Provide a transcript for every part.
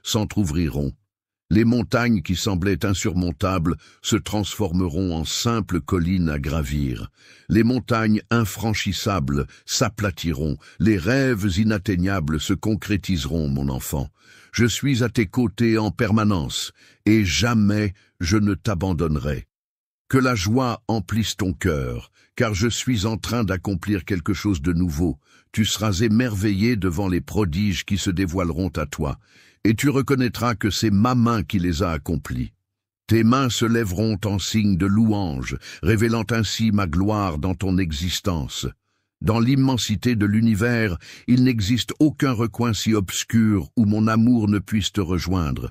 s'entr'ouvriront. Les montagnes qui semblaient insurmontables se transformeront en simples collines à gravir. Les montagnes infranchissables s'aplatiront. Les rêves inatteignables se concrétiseront, mon enfant. Je suis à tes côtés en permanence, et jamais je ne t'abandonnerai. Que la joie emplisse ton cœur, car je suis en train d'accomplir quelque chose de nouveau. Tu seras émerveillé devant les prodiges qui se dévoileront à toi, et tu reconnaîtras que c'est ma main qui les a accomplis. Tes mains se lèveront en signe de louange, révélant ainsi ma gloire dans ton existence. Dans l'immensité de l'univers, il n'existe aucun recoin si obscur où mon amour ne puisse te rejoindre.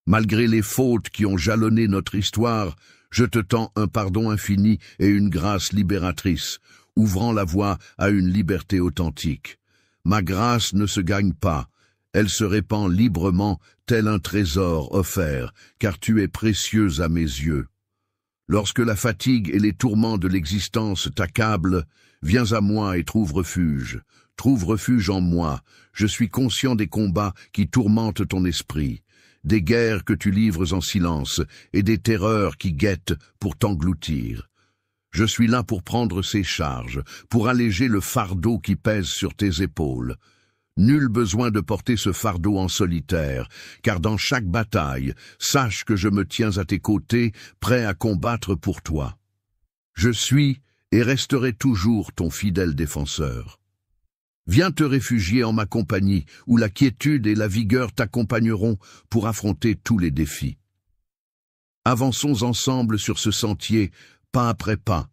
Malgré les fautes qui ont jalonné notre histoire, je te tends un pardon infini et une grâce libératrice, ouvrant la voie à une liberté authentique. Ma grâce ne se gagne pas, elle se répand librement tel un trésor offert, car tu es précieuse à mes yeux. Lorsque la fatigue et les tourments de l'existence t'accablent, viens à moi et trouve refuge. Trouve refuge en moi. Je suis conscient des combats qui tourmentent ton esprit, des guerres que tu livres en silence et des terreurs qui guettent pour t'engloutir. Je suis là pour prendre ces charges, pour alléger le fardeau qui pèse sur tes épaules. Nul besoin de porter ce fardeau en solitaire, car dans chaque bataille, sache que je me tiens à tes côtés, prêt à combattre pour toi. Je suis et resterai toujours ton fidèle défenseur. Viens te réfugier en ma compagnie, où la quiétude et la vigueur t'accompagneront pour affronter tous les défis. Avançons ensemble sur ce sentier, pas après pas,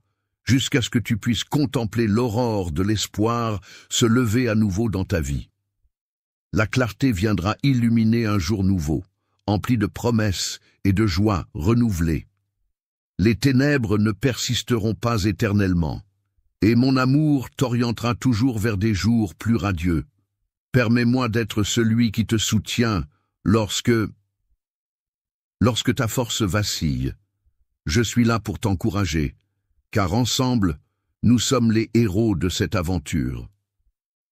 jusqu'à ce que tu puisses contempler l'aurore de l'espoir se lever à nouveau dans ta vie. La clarté viendra illuminer un jour nouveau, empli de promesses et de joie renouvelées. Les ténèbres ne persisteront pas éternellement, et mon amour t'orientera toujours vers des jours plus radieux. Permets-moi d'être celui qui te soutient lorsque ta force vacille. Je suis là pour t'encourager, car ensemble, nous sommes les héros de cette aventure.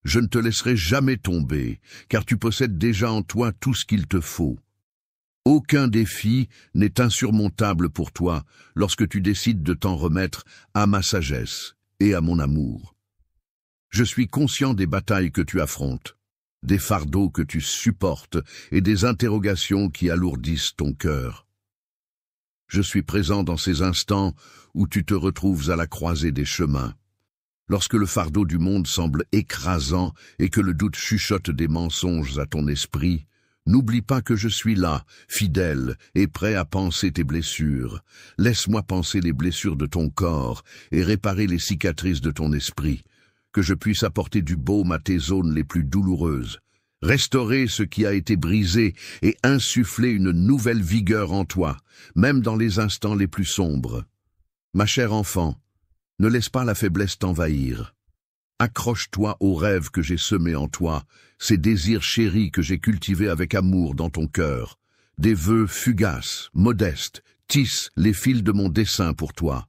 Je ne te laisserai jamais tomber, car tu possèdes déjà en toi tout ce qu'il te faut. Aucun défi n'est insurmontable pour toi lorsque tu décides de t'en remettre à ma sagesse et à mon amour. Je suis conscient des batailles que tu affrontes, des fardeaux que tu supportes et des interrogations qui alourdissent ton cœur. Je suis présent dans ces instants où tu te retrouves à la croisée des chemins. Lorsque le fardeau du monde semble écrasant et que le doute chuchote des mensonges à ton esprit, n'oublie pas que je suis là, fidèle et prêt à panser tes blessures. Laisse-moi panser les blessures de ton corps et réparer les cicatrices de ton esprit, que je puisse apporter du baume à tes zones les plus douloureuses, restaurer ce qui a été brisé et insuffler une nouvelle vigueur en toi, même dans les instants les plus sombres. Ma chère enfant, ne laisse pas la faiblesse t'envahir. Accroche-toi aux rêves que j'ai semés en toi, ces désirs chéris que j'ai cultivés avec amour dans ton cœur. Des vœux fugaces, modestes, tisse les fils de mon dessein pour toi.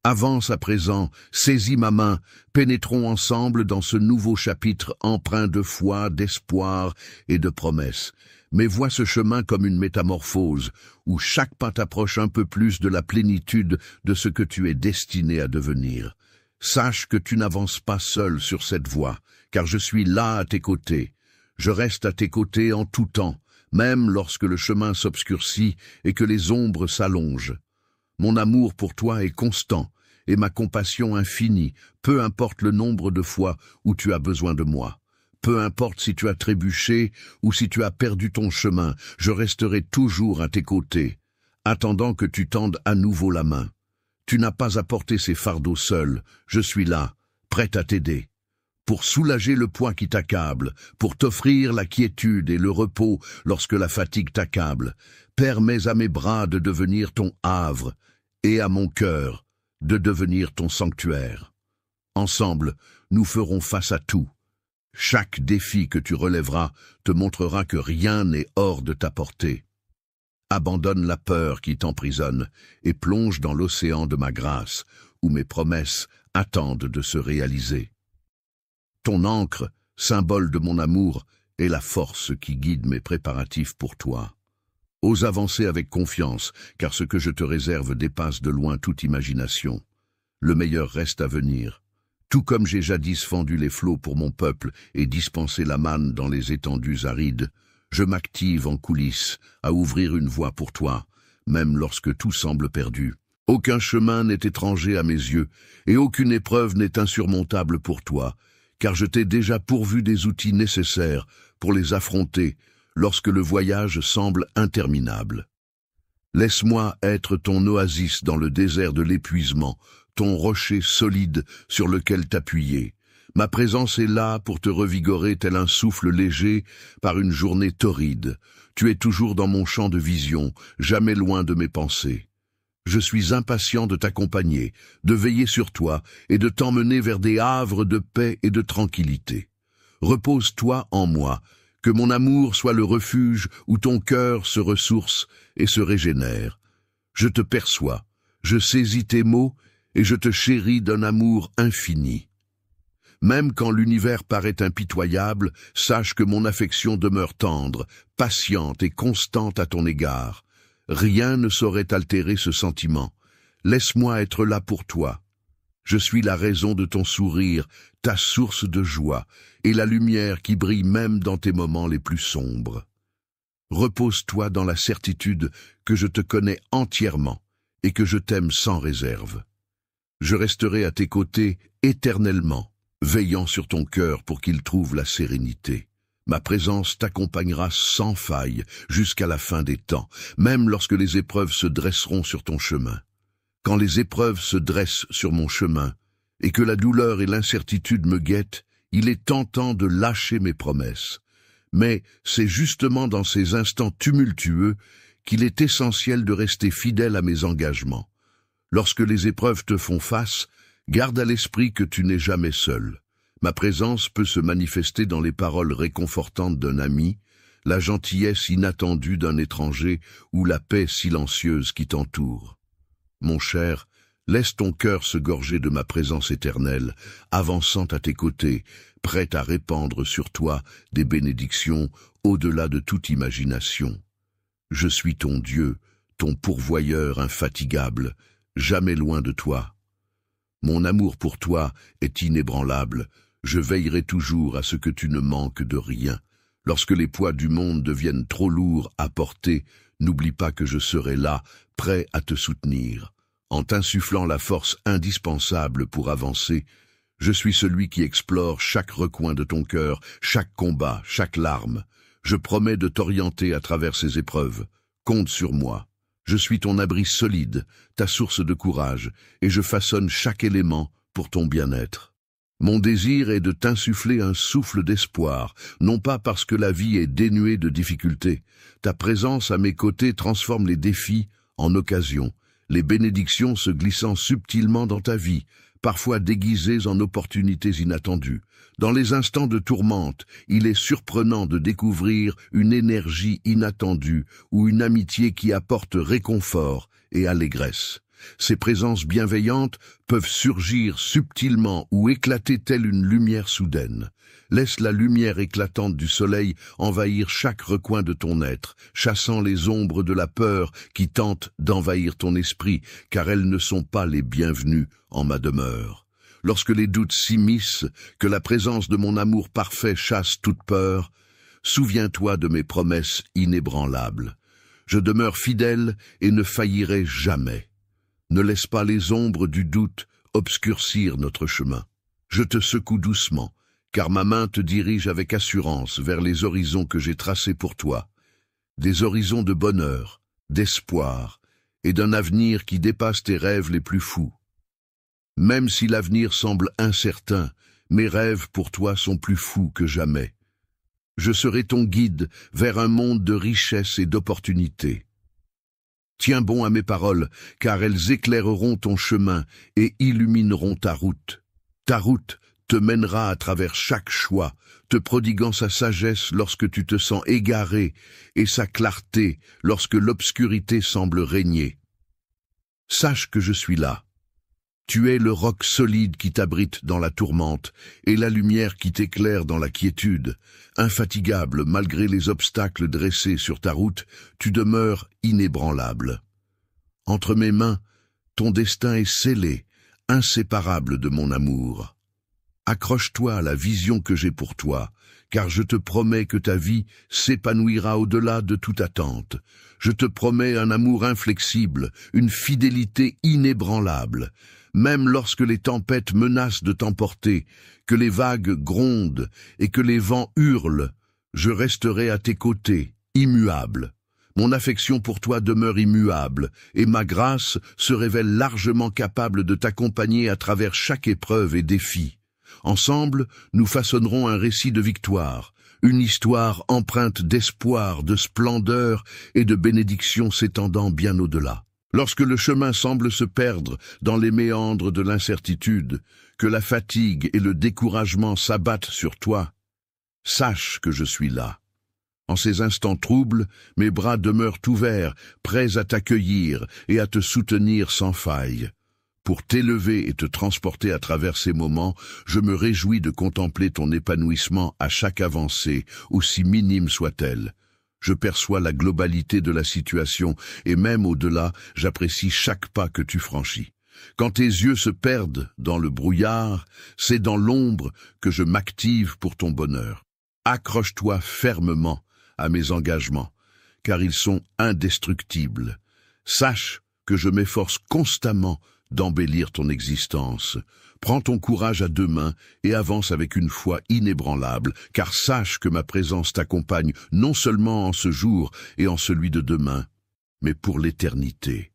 Avance à présent, saisis ma main, pénétrons ensemble dans ce nouveau chapitre empreint de foi, d'espoir et de promesses. Mais vois ce chemin comme une métamorphose, où chaque pas t'approche un peu plus de la plénitude de ce que tu es destiné à devenir. Sache que tu n'avances pas seul sur cette voie, car je suis là à tes côtés. Je reste à tes côtés en tout temps, même lorsque le chemin s'obscurcit et que les ombres s'allongent. Mon amour pour toi est constant, et ma compassion infinie, peu importe le nombre de fois où tu as besoin de moi. Peu importe si tu as trébuché ou si tu as perdu ton chemin, je resterai toujours à tes côtés, attendant que tu tendes à nouveau la main. Tu n'as pas à porter ces fardeaux seul, je suis là, prêt à t'aider. Pour soulager le poids qui t'accable, pour t'offrir la quiétude et le repos lorsque la fatigue t'accable, permets à mes bras de devenir ton havre, et à mon cœur de devenir ton sanctuaire. Ensemble, nous ferons face à tout. Chaque défi que tu relèveras te montrera que rien n'est hors de ta portée. Abandonne la peur qui t'emprisonne et plonge dans l'océan de ma grâce, où mes promesses attendent de se réaliser. Ton ancre, symbole de mon amour, et la force qui guide mes préparatifs pour toi. Ose avancer avec confiance, car ce que je te réserve dépasse de loin toute imagination. Le meilleur reste à venir. Tout comme j'ai jadis fendu les flots pour mon peuple et dispensé la manne dans les étendues arides, je m'active en coulisses à ouvrir une voie pour toi, même lorsque tout semble perdu. Aucun chemin n'est étranger à mes yeux, et aucune épreuve n'est insurmontable pour toi, car je t'ai déjà pourvu des outils nécessaires pour les affronter lorsque le voyage semble interminable. Laisse-moi être ton oasis dans le désert de l'épuisement, ton rocher solide sur lequel t'appuyer. Ma présence est là pour te revigorer tel un souffle léger par une journée torride. Tu es toujours dans mon champ de vision, jamais loin de mes pensées. Je suis impatient de t'accompagner, de veiller sur toi et de t'emmener vers des havres de paix et de tranquillité. Repose-toi en moi, que mon amour soit le refuge où ton cœur se ressource et se régénère. Je te perçois, je saisis tes mots et je te chéris d'un amour infini. Même quand l'univers paraît impitoyable, sache que mon affection demeure tendre, patiente et constante à ton égard. Rien ne saurait altérer ce sentiment. Laisse-moi être là pour toi. Je suis la raison de ton sourire, ta source de joie, et la lumière qui brille même dans tes moments les plus sombres. Repose-toi dans la certitude que je te connais entièrement et que je t'aime sans réserve. Je resterai à tes côtés éternellement, veillant sur ton cœur pour qu'il trouve la sérénité. Ma présence t'accompagnera sans faille jusqu'à la fin des temps, même lorsque les épreuves se dresseront sur ton chemin. Quand les épreuves se dressent sur mon chemin, et que la douleur et l'incertitude me guettent, il est tentant de lâcher mes promesses. Mais c'est justement dans ces instants tumultueux qu'il est essentiel de rester fidèle à mes engagements. Lorsque les épreuves te font face, garde à l'esprit que tu n'es jamais seul. Ma présence peut se manifester dans les paroles réconfortantes d'un ami, la gentillesse inattendue d'un étranger ou la paix silencieuse qui t'entoure. Mon cher, laisse ton cœur se gorger de ma présence éternelle, avançant à tes côtés, prête à répandre sur toi des bénédictions au-delà de toute imagination. Je suis ton Dieu, ton pourvoyeur infatigable, jamais loin de toi. Mon amour pour toi est inébranlable, je veillerai toujours à ce que tu ne manques de rien. Lorsque les poids du monde deviennent trop lourds à porter, n'oublie pas que je serai là, prêt à te soutenir. En t'insufflant la force indispensable pour avancer, je suis celui qui explore chaque recoin de ton cœur, chaque combat, chaque larme. Je promets de t'orienter à travers ces épreuves. Compte sur moi. Je suis ton abri solide, ta source de courage, et je façonne chaque élément pour ton bien-être. Mon désir est de t'insuffler un souffle d'espoir, non pas parce que la vie est dénuée de difficultés. Ta présence à mes côtés transforme les défis en occasions, les bénédictions se glissant subtilement dans ta vie, parfois déguisées en opportunités inattendues. Dans les instants de tourmente, il est surprenant de découvrir une énergie inattendue ou une amitié qui apporte réconfort et allégresse. Ces présences bienveillantes peuvent surgir subtilement ou éclater telle une lumière soudaine. Laisse la lumière éclatante du soleil envahir chaque recoin de ton être, chassant les ombres de la peur qui tentent d'envahir ton esprit, car elles ne sont pas les bienvenues en ma demeure. Lorsque les doutes s'immiscent, que la présence de mon amour parfait chasse toute peur, souviens-toi de mes promesses inébranlables. Je demeure fidèle et ne faillirai jamais. Ne laisse pas les ombres du doute obscurcir notre chemin. Je te secoue doucement, car ma main te dirige avec assurance vers les horizons que j'ai tracés pour toi. Des horizons de bonheur, d'espoir et d'un avenir qui dépasse tes rêves les plus fous. Même si l'avenir semble incertain, mes rêves pour toi sont plus fous que jamais. Je serai ton guide vers un monde de richesse et d'opportunités. Tiens bon à mes paroles, car elles éclaireront ton chemin et illumineront ta route. Ta route te mènera à travers chaque choix, te prodiguant sa sagesse lorsque tu te sens égaré et sa clarté lorsque l'obscurité semble régner. Sache que je suis là. Tu es le roc solide qui t'abrite dans la tourmente, et la lumière qui t'éclaire dans la quiétude. Infatigable malgré les obstacles dressés sur ta route, tu demeures inébranlable. Entre mes mains, ton destin est scellé, inséparable de mon amour. Accroche-toi à la vision que j'ai pour toi, car je te promets que ta vie s'épanouira au-delà de toute attente. Je te promets un amour inflexible, une fidélité inébranlable. Même lorsque les tempêtes menacent de t'emporter, que les vagues grondent et que les vents hurlent, je resterai à tes côtés, immuable. Mon affection pour toi demeure immuable, et ma grâce se révèle largement capable de t'accompagner à travers chaque épreuve et défi. Ensemble, nous façonnerons un récit de victoire, une histoire empreinte d'espoir, de splendeur et de bénédiction s'étendant bien au-delà. Lorsque le chemin semble se perdre dans les méandres de l'incertitude, que la fatigue et le découragement s'abattent sur toi, sache que je suis là. En ces instants troubles, mes bras demeurent ouverts, prêts à t'accueillir et à te soutenir sans faille. Pour t'élever et te transporter à travers ces moments, je me réjouis de contempler ton épanouissement à chaque avancée, aussi minime soit-elle. Je perçois la globalité de la situation et même au-delà, j'apprécie chaque pas que tu franchis. Quand tes yeux se perdent dans le brouillard, c'est dans l'ombre que je m'active pour ton bonheur. Accroche-toi fermement à mes engagements, car ils sont indestructibles. Sache que je m'efforce constamment d'embellir ton existence. Prends ton courage à deux mains et avance avec une foi inébranlable, car sache que ma présence t'accompagne non seulement en ce jour et en celui de demain, mais pour l'éternité.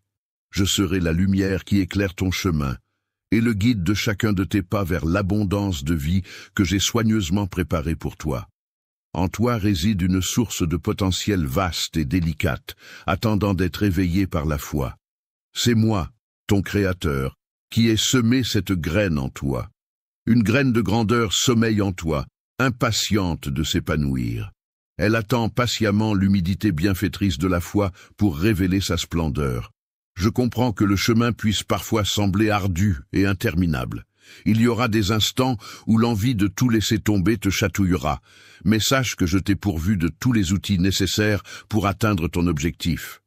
Je serai la lumière qui éclaire ton chemin et le guide de chacun de tes pas vers l'abondance de vie que j'ai soigneusement préparée pour toi. En toi réside une source de potentiel vaste et délicate, attendant d'être éveillée par la foi. C'est moi, ton Créateur, qui ai semé cette graine en toi. Une graine de grandeur sommeille en toi, impatiente de s'épanouir. Elle attend patiemment l'humidité bienfaitrice de la foi pour révéler sa splendeur. Je comprends que le chemin puisse parfois sembler ardu et interminable. Il y aura des instants où l'envie de tout laisser tomber te chatouillera, mais sache que je t'ai pourvu de tous les outils nécessaires pour atteindre ton objectif.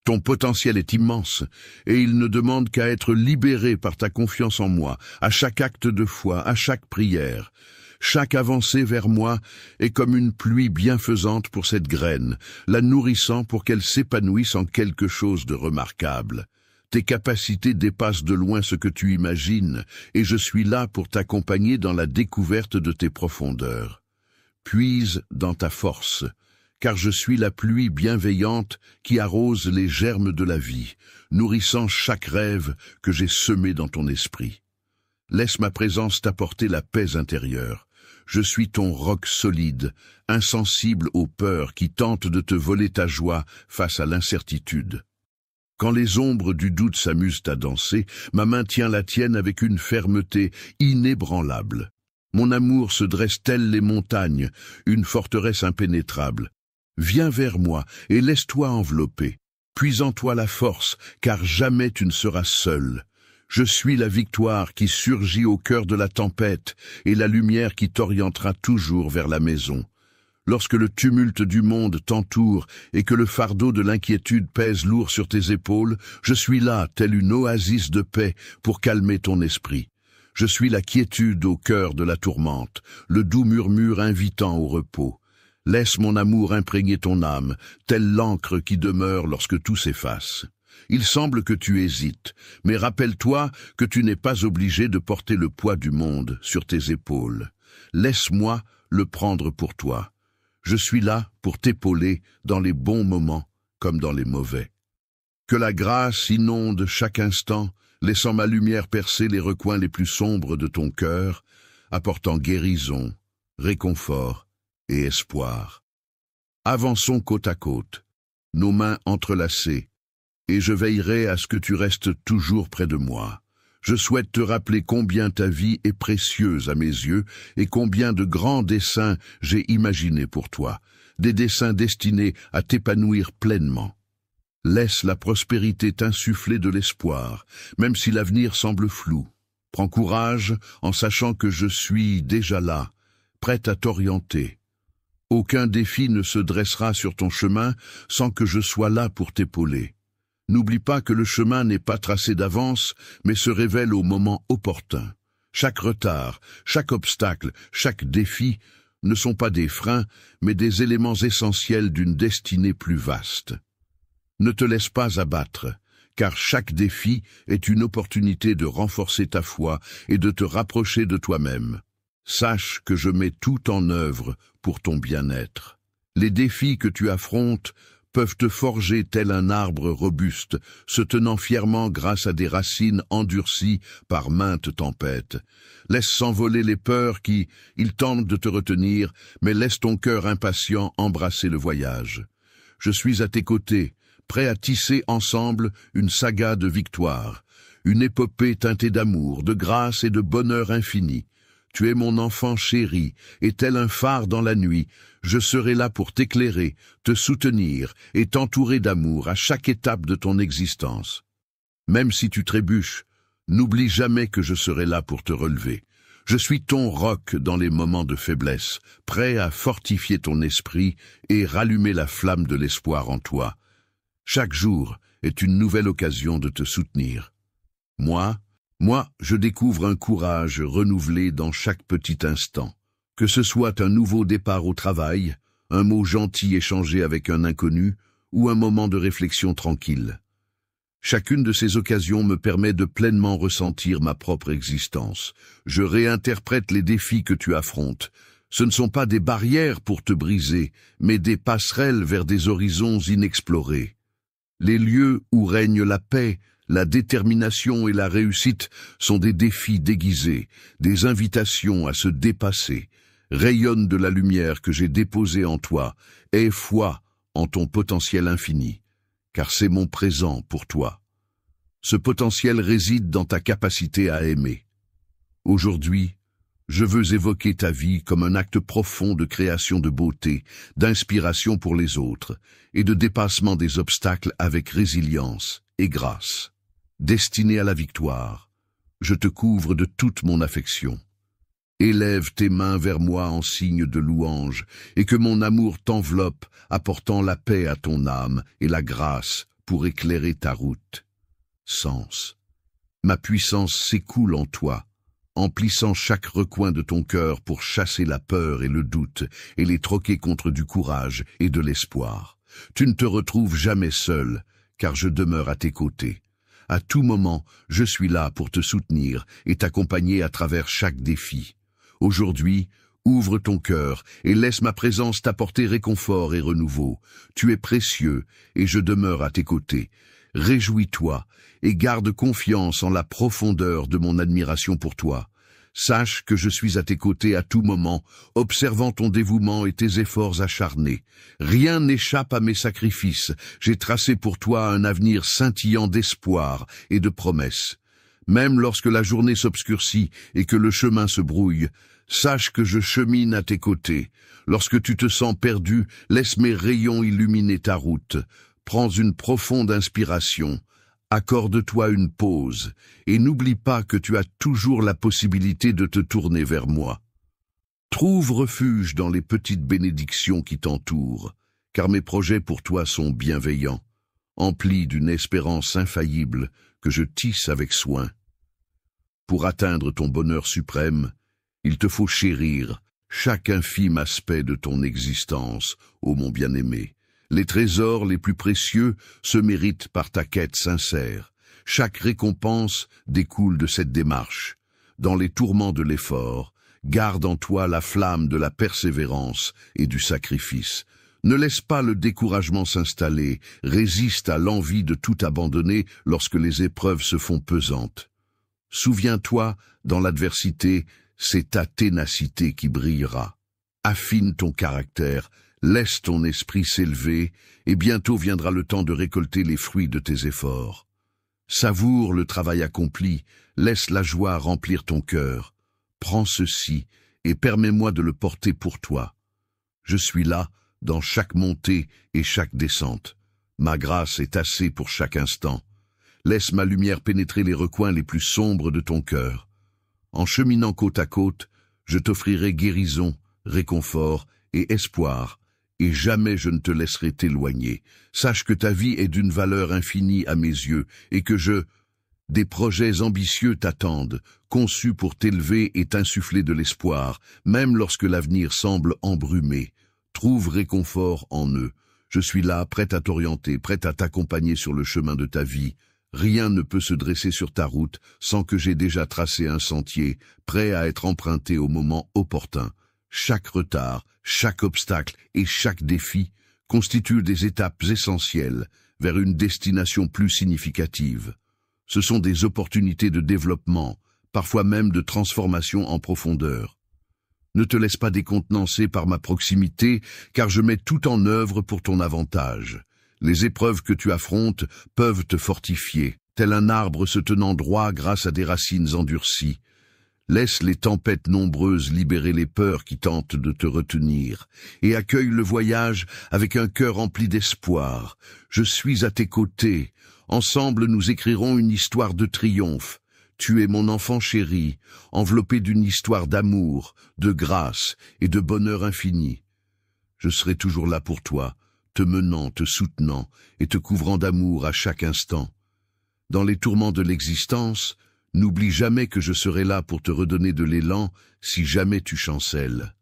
Ton potentiel est immense, et il ne demande qu'à être libéré par ta confiance en moi, à chaque acte de foi, à chaque prière. Chaque avancée vers moi est comme une pluie bienfaisante pour cette graine, la nourrissant pour qu'elle s'épanouisse en quelque chose de remarquable. Tes capacités dépassent de loin ce que tu imagines, et je suis là pour t'accompagner dans la découverte de tes profondeurs. Puise dans ta force, car je suis la pluie bienveillante qui arrose les germes de la vie, nourrissant chaque rêve que j'ai semé dans ton esprit. Laisse ma présence t'apporter la paix intérieure. Je suis ton roc solide, insensible aux peurs qui tentent de te voler ta joie face à l'incertitude. Quand les ombres du doute s'amusent à danser, ma main tient la tienne avec une fermeté inébranlable. Mon amour se dresse telles les montagnes, une forteresse impénétrable. Viens vers moi et laisse-toi envelopper. Puis en toi la force, car jamais tu ne seras seul. Je suis la victoire qui surgit au cœur de la tempête et la lumière qui t'orientera toujours vers la maison. Lorsque le tumulte du monde t'entoure et que le fardeau de l'inquiétude pèse lourd sur tes épaules, je suis là, telle une oasis de paix, pour calmer ton esprit. Je suis la quiétude au cœur de la tourmente, le doux murmure invitant au repos. Laisse mon amour imprégner ton âme, telle l'encre qui demeure lorsque tout s'efface. Il semble que tu hésites, mais rappelle-toi que tu n'es pas obligé de porter le poids du monde sur tes épaules. Laisse-moi le prendre pour toi. Je suis là pour t'épauler dans les bons moments comme dans les mauvais. Que la grâce inonde chaque instant, laissant ma lumière percer les recoins les plus sombres de ton cœur, apportant guérison, réconfort et espoir. Avançons côte à côte, nos mains entrelacées, et je veillerai à ce que tu restes toujours près de moi. Je souhaite te rappeler combien ta vie est précieuse à mes yeux et combien de grands desseins j'ai imaginés pour toi, des desseins destinés à t'épanouir pleinement. Laisse la prospérité t'insuffler de l'espoir, même si l'avenir semble flou. Prends courage en sachant que je suis déjà là, prêt à t'orienter. Aucun défi ne se dressera sur ton chemin sans que je sois là pour t'épauler. N'oublie pas que le chemin n'est pas tracé d'avance, mais se révèle au moment opportun. Chaque retard, chaque obstacle, chaque défi ne sont pas des freins, mais des éléments essentiels d'une destinée plus vaste. Ne te laisse pas abattre, car chaque défi est une opportunité de renforcer ta foi et de te rapprocher de toi-même. Sache que je mets tout en œuvre pour ton bien-être. Les défis que tu affrontes peuvent te forger tel un arbre robuste, se tenant fièrement grâce à des racines endurcies par maintes tempêtes. Laisse s'envoler les peurs qui, ils tentent de te retenir, mais laisse ton cœur impatient embrasser le voyage. Je suis à tes côtés, prêt à tisser ensemble une saga de victoire, une épopée teintée d'amour, de grâce et de bonheur infini. Tu es mon enfant chéri, et tel un phare dans la nuit, je serai là pour t'éclairer, te soutenir et t'entourer d'amour à chaque étape de ton existence. Même si tu trébuches, n'oublie jamais que je serai là pour te relever. Je suis ton roc dans les moments de faiblesse, prêt à fortifier ton esprit et rallumer la flamme de l'espoir en toi. Chaque jour est une nouvelle occasion de te soutenir. Moi, je découvre un courage renouvelé dans chaque petit instant. Que ce soit un nouveau départ au travail, un mot gentil échangé avec un inconnu ou un moment de réflexion tranquille. Chacune de ces occasions me permet de pleinement ressentir ma propre existence. Je réinterprète les défis que tu affrontes. Ce ne sont pas des barrières pour te briser, mais des passerelles vers des horizons inexplorés. Les lieux où règne la paix, la détermination et la réussite sont des défis déguisés, des invitations à se dépasser. Rayonne de la lumière que j'ai déposée en toi, aie foi en ton potentiel infini, car c'est mon présent pour toi. Ce potentiel réside dans ta capacité à aimer. Aujourd'hui, je veux évoquer ta vie comme un acte profond de création de beauté, d'inspiration pour les autres et de dépassement des obstacles avec résilience et grâce. Destiné à la victoire, je te couvre de toute mon affection. Élève tes mains vers moi en signe de louange, et que mon amour t'enveloppe, apportant la paix à ton âme et la grâce pour éclairer ta route. Sens. Ma puissance s'écoule en toi, emplissant chaque recoin de ton cœur pour chasser la peur et le doute, et les troquer contre du courage et de l'espoir. Tu ne te retrouves jamais seul, car je demeure à tes côtés. À tout moment, je suis là pour te soutenir et t'accompagner à travers chaque défi. Aujourd'hui, ouvre ton cœur et laisse ma présence t'apporter réconfort et renouveau. Tu es précieux et je demeure à tes côtés. Réjouis-toi et garde confiance en la profondeur de mon admiration pour toi. Sache que je suis à tes côtés à tout moment, observant ton dévouement et tes efforts acharnés. Rien n'échappe à mes sacrifices. J'ai tracé pour toi un avenir scintillant d'espoir et de promesses. Même lorsque la journée s'obscurcit et que le chemin se brouille, sache que je chemine à tes côtés. Lorsque tu te sens perdu, laisse mes rayons illuminer ta route. Prends une profonde inspiration. Accorde-toi une pause et n'oublie pas que tu as toujours la possibilité de te tourner vers moi. Trouve refuge dans les petites bénédictions qui t'entourent, car mes projets pour toi sont bienveillants, emplis d'une espérance infaillible que je tisse avec soin. Pour atteindre ton bonheur suprême, il te faut chérir chaque infime aspect de ton existence, ô mon bien-aimé. Les trésors les plus précieux se méritent par ta quête sincère. Chaque récompense découle de cette démarche. Dans les tourments de l'effort, garde en toi la flamme de la persévérance et du sacrifice. Ne laisse pas le découragement s'installer, résiste à l'envie de tout abandonner lorsque les épreuves se font pesantes. Souviens-toi, dans l'adversité, c'est ta ténacité qui brillera. Affine ton caractère, laisse ton esprit s'élever, et bientôt viendra le temps de récolter les fruits de tes efforts. Savoure le travail accompli, laisse la joie remplir ton cœur. Prends ceci, et permets-moi de le porter pour toi. Je suis là, dans chaque montée et chaque descente. Ma grâce est assez pour chaque instant. Laisse ma lumière pénétrer les recoins les plus sombres de ton cœur. En cheminant côte à côte, je t'offrirai guérison, réconfort et espoir, et jamais je ne te laisserai t'éloigner. Sache que ta vie est d'une valeur infinie à mes yeux, et que des projets ambitieux t'attendent, conçus pour t'élever et t'insuffler de l'espoir, même lorsque l'avenir semble embrumé. Trouve réconfort en eux. Je suis là, prêt à t'orienter, prêt à t'accompagner sur le chemin de ta vie. Rien ne peut se dresser sur ta route sans que j'aie déjà tracé un sentier, prêt à être emprunté au moment opportun. Chaque retard, chaque obstacle et chaque défi constituent des étapes essentielles vers une destination plus significative. Ce sont des opportunités de développement, parfois même de transformation en profondeur. Ne te laisse pas décontenancer par ma proximité, car je mets tout en œuvre pour ton avantage. Les épreuves que tu affrontes peuvent te fortifier, tel un arbre se tenant droit grâce à des racines endurcies. Laisse les tempêtes nombreuses libérer les peurs qui tentent de te retenir, et accueille le voyage avec un cœur rempli d'espoir. Je suis à tes côtés. Ensemble, nous écrirons une histoire de triomphe. Tu es mon enfant chéri, enveloppé d'une histoire d'amour, de grâce et de bonheur infini. Je serai toujours là pour toi, te menant, te soutenant et te couvrant d'amour à chaque instant. Dans les tourments de l'existence, n'oublie jamais que je serai là pour te redonner de l'élan si jamais tu chancelles.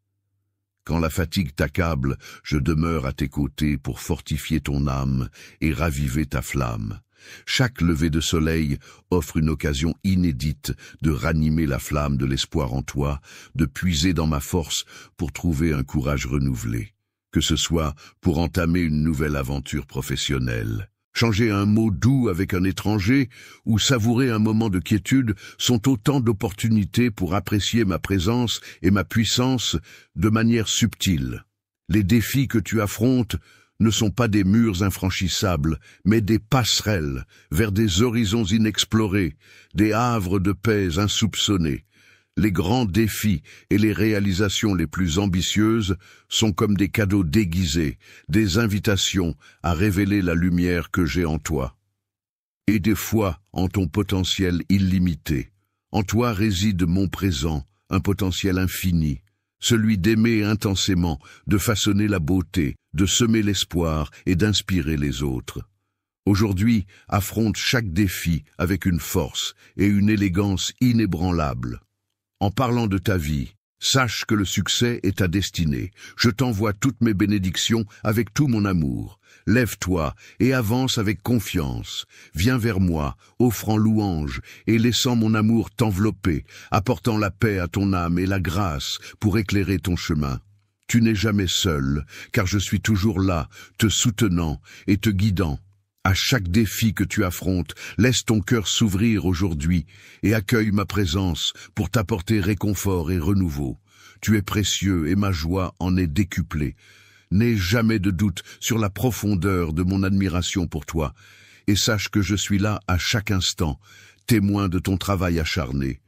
Quand la fatigue t'accable, je demeure à tes côtés pour fortifier ton âme et raviver ta flamme. Chaque lever de soleil offre une occasion inédite de ranimer la flamme de l'espoir en toi, de puiser dans ma force pour trouver un courage renouvelé. Que ce soit pour entamer une nouvelle aventure professionnelle. Changer un mot doux avec un étranger ou savourer un moment de quiétude sont autant d'opportunités pour apprécier ma présence et ma puissance de manière subtile. Les défis que tu affrontes ne sont pas des murs infranchissables, mais des passerelles vers des horizons inexplorés, des havres de paix insoupçonnés. Les grands défis et les réalisations les plus ambitieuses sont comme des cadeaux déguisés, des invitations à révéler la lumière que j'ai en toi. Et des fois en ton potentiel illimité. En toi réside mon présent, un potentiel infini, celui d'aimer intensément, de façonner la beauté, de semer l'espoir et d'inspirer les autres. Aujourd'hui, affronte chaque défi avec une force et une élégance inébranlables. En parlant de ta vie, sache que le succès est ta destinée. Je t'envoie toutes mes bénédictions avec tout mon amour. Lève-toi et avance avec confiance. Viens vers moi, offrant louange et laissant mon amour t'envelopper, apportant la paix à ton âme et la grâce pour éclairer ton chemin. Tu n'es jamais seul, car je suis toujours là, te soutenant et te guidant. À chaque défi que tu affrontes, laisse ton cœur s'ouvrir aujourd'hui et accueille ma présence pour t'apporter réconfort et renouveau. Tu es précieux et ma joie en est décuplée. N'aie jamais de doute sur la profondeur de mon admiration pour toi et sache que je suis là à chaque instant, témoin de ton travail acharné.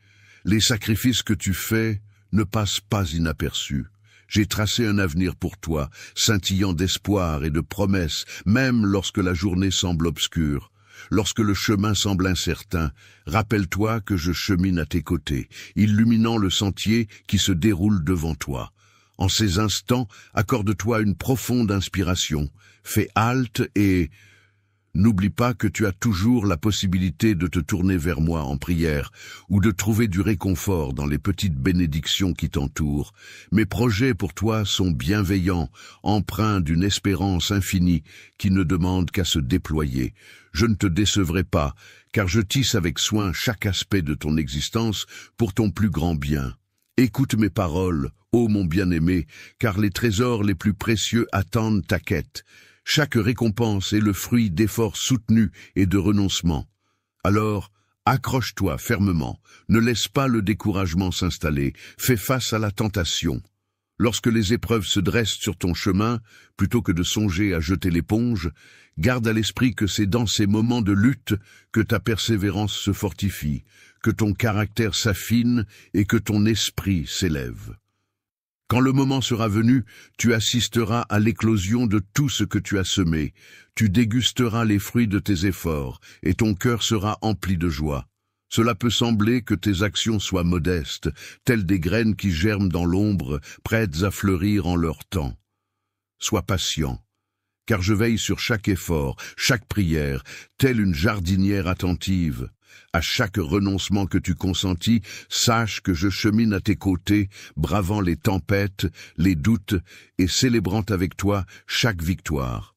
Les sacrifices que tu fais ne passent pas inaperçus. J'ai tracé un avenir pour toi, scintillant d'espoir et de promesses, même lorsque la journée semble obscure. Lorsque le chemin semble incertain, rappelle-toi que je chemine à tes côtés, illuminant le sentier qui se déroule devant toi. En ces instants, accorde-toi une profonde inspiration, fais halte et n'oublie pas que tu as toujours la possibilité de te tourner vers moi en prière ou de trouver du réconfort dans les petites bénédictions qui t'entourent. Mes projets pour toi sont bienveillants, empreints d'une espérance infinie qui ne demande qu'à se déployer. Je ne te décevrai pas, car je tisse avec soin chaque aspect de ton existence pour ton plus grand bien. Écoute mes paroles, ô mon bien-aimé, car les trésors les plus précieux attendent ta quête. Chaque récompense est le fruit d'efforts soutenus et de renoncements. Alors, accroche-toi fermement, ne laisse pas le découragement s'installer, fais face à la tentation. Lorsque les épreuves se dressent sur ton chemin, plutôt que de songer à jeter l'éponge, garde à l'esprit que c'est dans ces moments de lutte que ta persévérance se fortifie, que ton caractère s'affine et que ton esprit s'élève. Quand le moment sera venu, tu assisteras à l'éclosion de tout ce que tu as semé, tu dégusteras les fruits de tes efforts, et ton cœur sera empli de joie. Cela peut sembler que tes actions soient modestes, telles des graines qui germent dans l'ombre, prêtes à fleurir en leur temps. Sois patient, car je veille sur chaque effort, chaque prière, telle une jardinière attentive. À chaque renoncement que tu consentis, sache que je chemine à tes côtés, bravant les tempêtes, les doutes, et célébrant avec toi chaque victoire.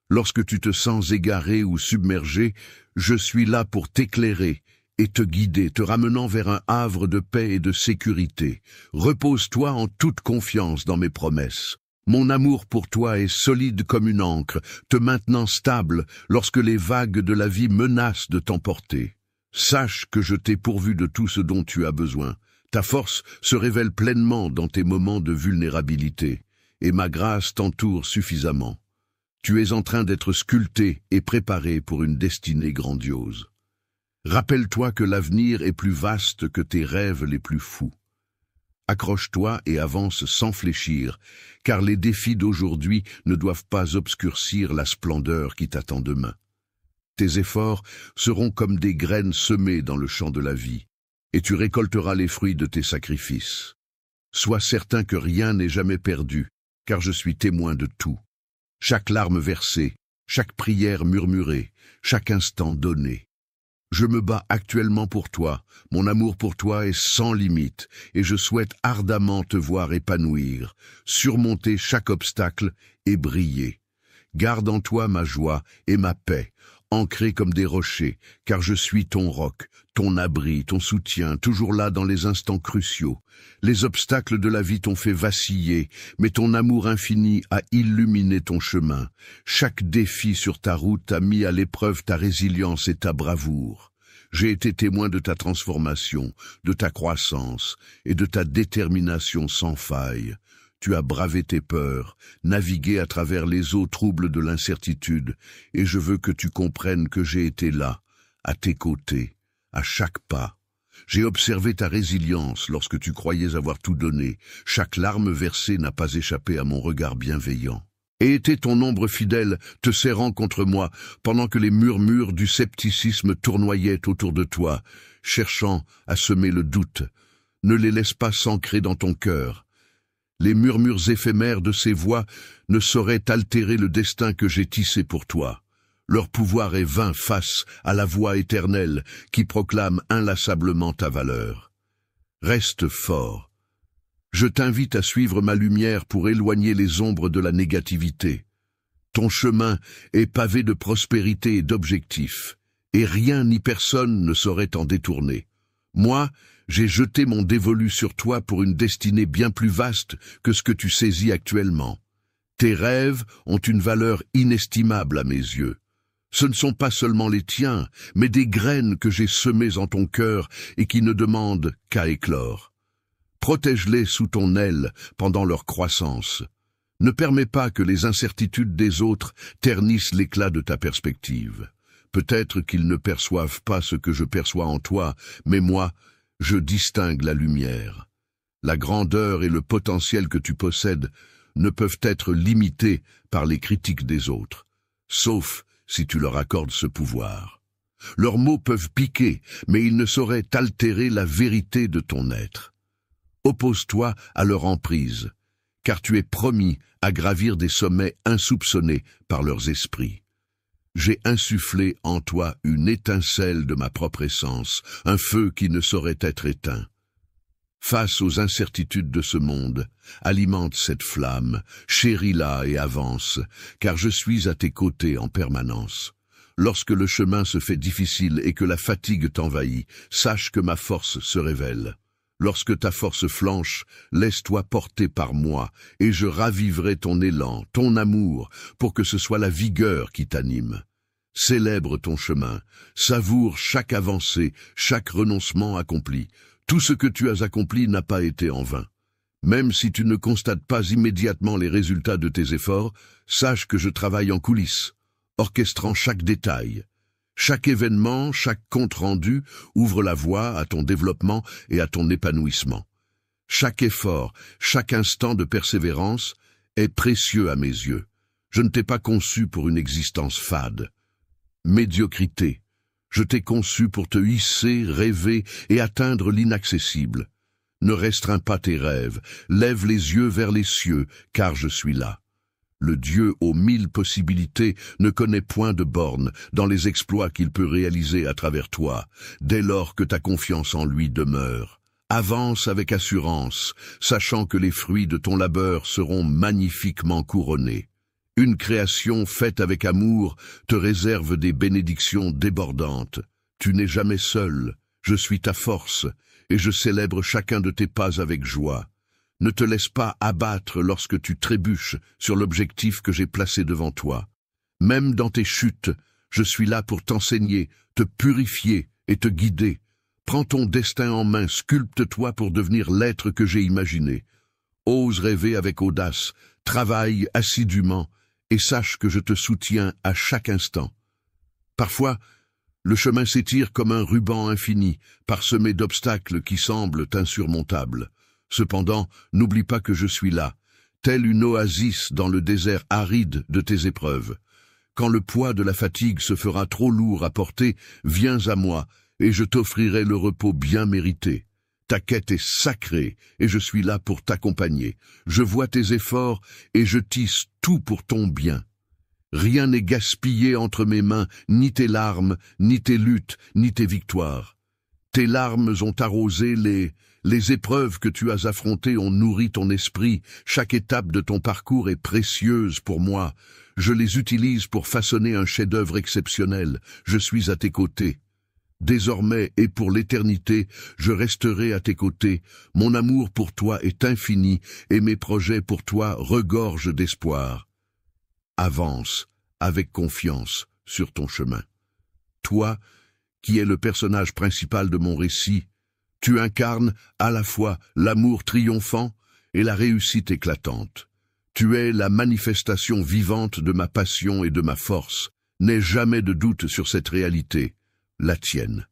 Lorsque tu te sens égaré ou submergé, je suis là pour t'éclairer et te guider, te ramenant vers un havre de paix et de sécurité. Repose-toi en toute confiance dans mes promesses. Mon amour pour toi est solide comme une ancre, te maintenant stable lorsque les vagues de la vie menacent de t'emporter. Sache que je t'ai pourvu de tout ce dont tu as besoin. Ta force se révèle pleinement dans tes moments de vulnérabilité, et ma grâce t'entoure suffisamment. Tu es en train d'être sculpté et préparé pour une destinée grandiose. Rappelle-toi que l'avenir est plus vaste que tes rêves les plus fous. Accroche-toi et avance sans fléchir, car les défis d'aujourd'hui ne doivent pas obscurcir la splendeur qui t'attend demain. Tes efforts seront comme des graines semées dans le champ de la vie, et tu récolteras les fruits de tes sacrifices. Sois certain que rien n'est jamais perdu, car je suis témoin de tout. Chaque larme versée, chaque prière murmurée, chaque instant donné. Je me bats actuellement pour toi, mon amour pour toi est sans limite, et je souhaite ardemment te voir épanouir, surmonter chaque obstacle et briller. Garde en toi ma joie et ma paix, ancrés comme des rochers, car je suis ton roc, ton abri, ton soutien, toujours là dans les instants cruciaux. Les obstacles de la vie t'ont fait vaciller, mais ton amour infini a illuminé ton chemin. Chaque défi sur ta route a mis à l'épreuve ta résilience et ta bravoure. J'ai été témoin de ta transformation, de ta croissance et de ta détermination sans faille. Tu as bravé tes peurs, navigué à travers les eaux troubles de l'incertitude, et je veux que tu comprennes que j'ai été là, à tes côtés, à chaque pas. J'ai observé ta résilience lorsque tu croyais avoir tout donné. Chaque larme versée n'a pas échappé à mon regard bienveillant. Et était ton ombre fidèle, te serrant contre moi, pendant que les murmures du scepticisme tournoyaient autour de toi, cherchant à semer le doute. Ne les laisse pas s'ancrer dans ton cœur. Les murmures éphémères de ces voix ne sauraient altérer le destin que j'ai tissé pour toi. Leur pouvoir est vain face à la voix éternelle qui proclame inlassablement ta valeur. Reste fort. Je t'invite à suivre ma lumière pour éloigner les ombres de la négativité. Ton chemin est pavé de prospérité et d'objectifs, et rien ni personne ne saurait t'en détourner. Moi, j'ai jeté mon dévolu sur toi pour une destinée bien plus vaste que ce que tu saisis actuellement. Tes rêves ont une valeur inestimable à mes yeux. Ce ne sont pas seulement les tiens, mais des graines que j'ai semées en ton cœur et qui ne demandent qu'à éclore. Protège-les sous ton aile pendant leur croissance. Ne permets pas que les incertitudes des autres ternissent l'éclat de ta perspective. Peut-être qu'ils ne perçoivent pas ce que je perçois en toi, mais moi, je distingue la lumière. La grandeur et le potentiel que tu possèdes ne peuvent être limités par les critiques des autres, sauf si tu leur accordes ce pouvoir. Leurs mots peuvent piquer, mais ils ne sauraient altérer la vérité de ton être. Oppose-toi à leur emprise, car tu es promis à gravir des sommets insoupçonnés par leurs esprits. J'ai insufflé en toi une étincelle de ma propre essence, un feu qui ne saurait être éteint. Face aux incertitudes de ce monde, alimente cette flamme, chéris-la et avance, car je suis à tes côtés en permanence. Lorsque le chemin se fait difficile et que la fatigue t'envahit, sache que ma force se révèle. Lorsque ta force flanche, laisse-toi porter par moi, et je raviverai ton élan, ton amour, pour que ce soit la vigueur qui t'anime. Célèbre ton chemin, savoure chaque avancée, chaque renoncement accompli. Tout ce que tu as accompli n'a pas été en vain. Même si tu ne constates pas immédiatement les résultats de tes efforts, sache que je travaille en coulisses, orchestrant chaque détail. Chaque événement, chaque compte-rendu ouvre la voie à ton développement et à ton épanouissement. Chaque effort, chaque instant de persévérance est précieux à mes yeux. Je ne t'ai pas conçu pour une existence fade. Médiocrité, Je t'ai conçu pour te hisser, rêver et atteindre l'inaccessible. Ne restreins pas tes rêves, lève les yeux vers les cieux, car je suis là. Le Dieu aux 1000 possibilités ne connaît point de bornes dans les exploits qu'il peut réaliser à travers toi, dès lors que ta confiance en lui demeure. Avance avec assurance, sachant que les fruits de ton labeur seront magnifiquement couronnés. Une création faite avec amour te réserve des bénédictions débordantes. Tu n'es jamais seul, je suis ta force, et je célèbre chacun de tes pas avec joie. Ne te laisse pas abattre lorsque tu trébuches sur l'objectif que j'ai placé devant toi. Même dans tes chutes, je suis là pour t'enseigner, te purifier et te guider. Prends ton destin en main, sculpte-toi pour devenir l'être que j'ai imaginé. Ose rêver avec audace, travaille assidûment, et sache que je te soutiens à chaque instant. Parfois, le chemin s'étire comme un ruban infini, parsemé d'obstacles qui semblent insurmontables. Cependant, n'oublie pas que je suis là, telle une oasis dans le désert aride de tes épreuves. Quand le poids de la fatigue se fera trop lourd à porter, viens à moi, et je t'offrirai le repos bien mérité. Ta quête est sacrée, et je suis là pour t'accompagner. Je vois tes efforts, et je tisse tout pour ton bien. Rien n'est gaspillé entre mes mains, ni tes larmes, ni tes luttes, ni tes victoires. Tes larmes ont arrosé les épreuves que tu as affrontées ont nourri ton esprit. Chaque étape de ton parcours est précieuse pour moi. Je les utilise pour façonner un chef-d'œuvre exceptionnel. Je suis à tes côtés. Désormais et pour l'éternité, je resterai à tes côtés. Mon amour pour toi est infini et mes projets pour toi regorgent d'espoir. Avance avec confiance sur ton chemin. Toi, qui es le personnage principal de mon récit, tu incarnes à la fois l'amour triomphant et la réussite éclatante. Tu es la manifestation vivante de ma passion et de ma force. N'aie jamais de doute sur cette réalité, la tienne.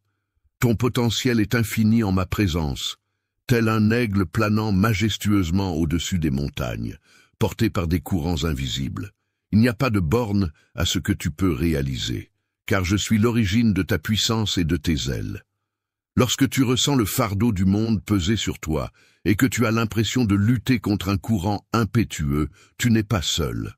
Ton potentiel est infini en ma présence, tel un aigle planant majestueusement au-dessus des montagnes, porté par des courants invisibles. Il n'y a pas de borne à ce que tu peux réaliser, car je suis l'origine de ta puissance et de tes ailes. Lorsque tu ressens le fardeau du monde peser sur toi et que tu as l'impression de lutter contre un courant impétueux, tu n'es pas seul.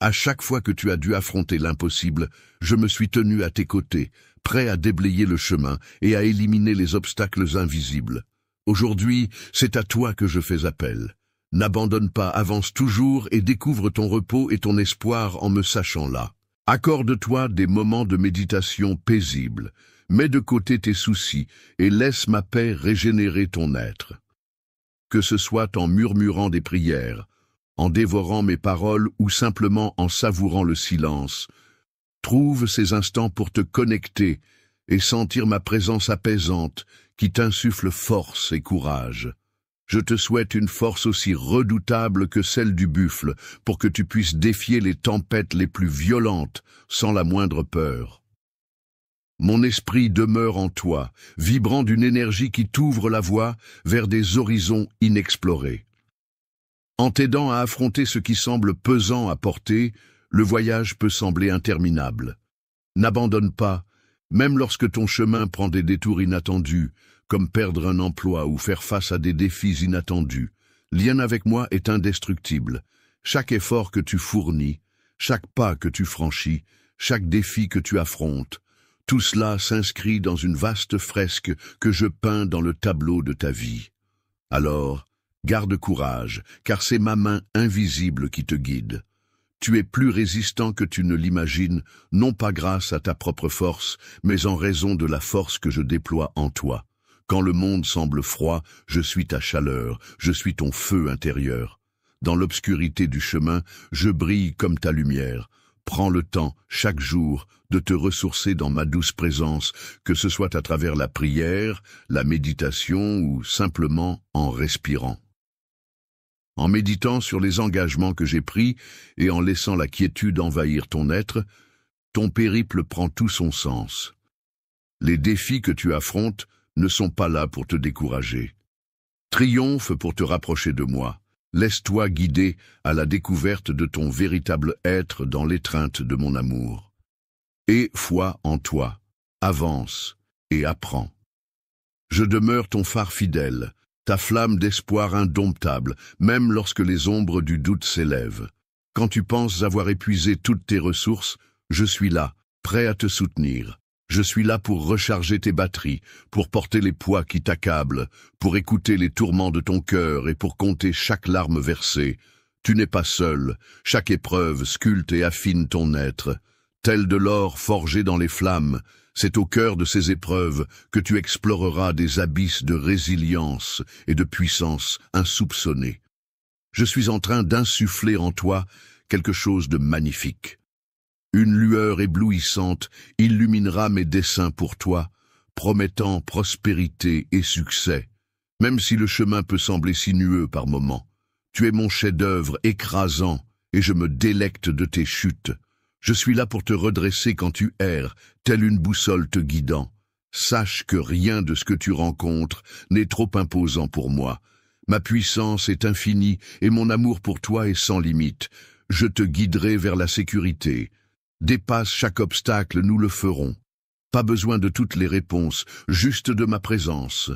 À chaque fois que tu as dû affronter l'impossible, je me suis tenu à tes côtés, prêt à déblayer le chemin et à éliminer les obstacles invisibles. Aujourd'hui, c'est à toi que je fais appel. N'abandonne pas, avance toujours et découvre ton repos et ton espoir en me sachant là. Accorde-toi des moments de méditation paisibles. Mets de côté tes soucis et laisse ma paix régénérer ton être. Que ce soit en murmurant des prières, en dévorant mes paroles ou simplement en savourant le silence, trouve ces instants pour te connecter et sentir ma présence apaisante qui t'insuffle force et courage. Je te souhaite une force aussi redoutable que celle du buffle pour que tu puisses défier les tempêtes les plus violentes sans la moindre peur. Mon esprit demeure en toi, vibrant d'une énergie qui t'ouvre la voie vers des horizons inexplorés. En t'aidant à affronter ce qui semble pesant à porter, le voyage peut sembler interminable. N'abandonne pas, même lorsque ton chemin prend des détours inattendus, comme perdre un emploi ou faire face à des défis inattendus. Lien avec moi est indestructible. Chaque effort que tu fournis, chaque pas que tu franchis, chaque défi que tu affrontes, tout cela s'inscrit dans une vaste fresque que je peins dans le tableau de ta vie. Alors, garde courage, car c'est ma main invisible qui te guide. Tu es plus résistant que tu ne l'imagines, non pas grâce à ta propre force, mais en raison de la force que je déploie en toi. Quand le monde semble froid, je suis ta chaleur, je suis ton feu intérieur. Dans l'obscurité du chemin, je brille comme ta lumière. Prends le temps, chaque jour, de te ressourcer dans ma douce présence, que ce soit à travers la prière, la méditation ou simplement en respirant. En méditant sur les engagements que j'ai pris et en laissant la quiétude envahir ton être, ton périple prend tout son sens. Les défis que tu affrontes ne sont pas là pour te décourager. Triomphe pour te rapprocher de moi. Laisse-toi guider à la découverte de ton véritable être dans l'étreinte de mon amour. Aie foi en toi. avance et apprends. Je demeure ton phare fidèle, ta flamme d'espoir indomptable, même lorsque les ombres du doute s'élèvent. Quand tu penses avoir épuisé toutes tes ressources, je suis là, prêt à te soutenir. Je suis là pour recharger tes batteries, pour porter les poids qui t'accablent, pour écouter les tourments de ton cœur et pour compter chaque larme versée. Tu n'es pas seul, chaque épreuve sculpte et affine ton être. Tel de l'or forgé dans les flammes, c'est au cœur de ces épreuves que tu exploreras des abysses de résilience et de puissance insoupçonnés. Je suis en train d'insuffler en toi quelque chose de magnifique. Une lueur éblouissante illuminera mes desseins pour toi, promettant prospérité et succès, même si le chemin peut sembler sinueux par moments. Tu es mon chef-d'œuvre écrasant, et je me délecte de tes chutes. Je suis là pour te redresser quand tu erres, telle une boussole te guidant. Sache que rien de ce que tu rencontres n'est trop imposant pour moi. Ma puissance est infinie, et mon amour pour toi est sans limite. Je te guiderai vers la sécurité. Dépasse chaque obstacle, nous le ferons. Pas besoin de toutes les réponses, juste de ma présence,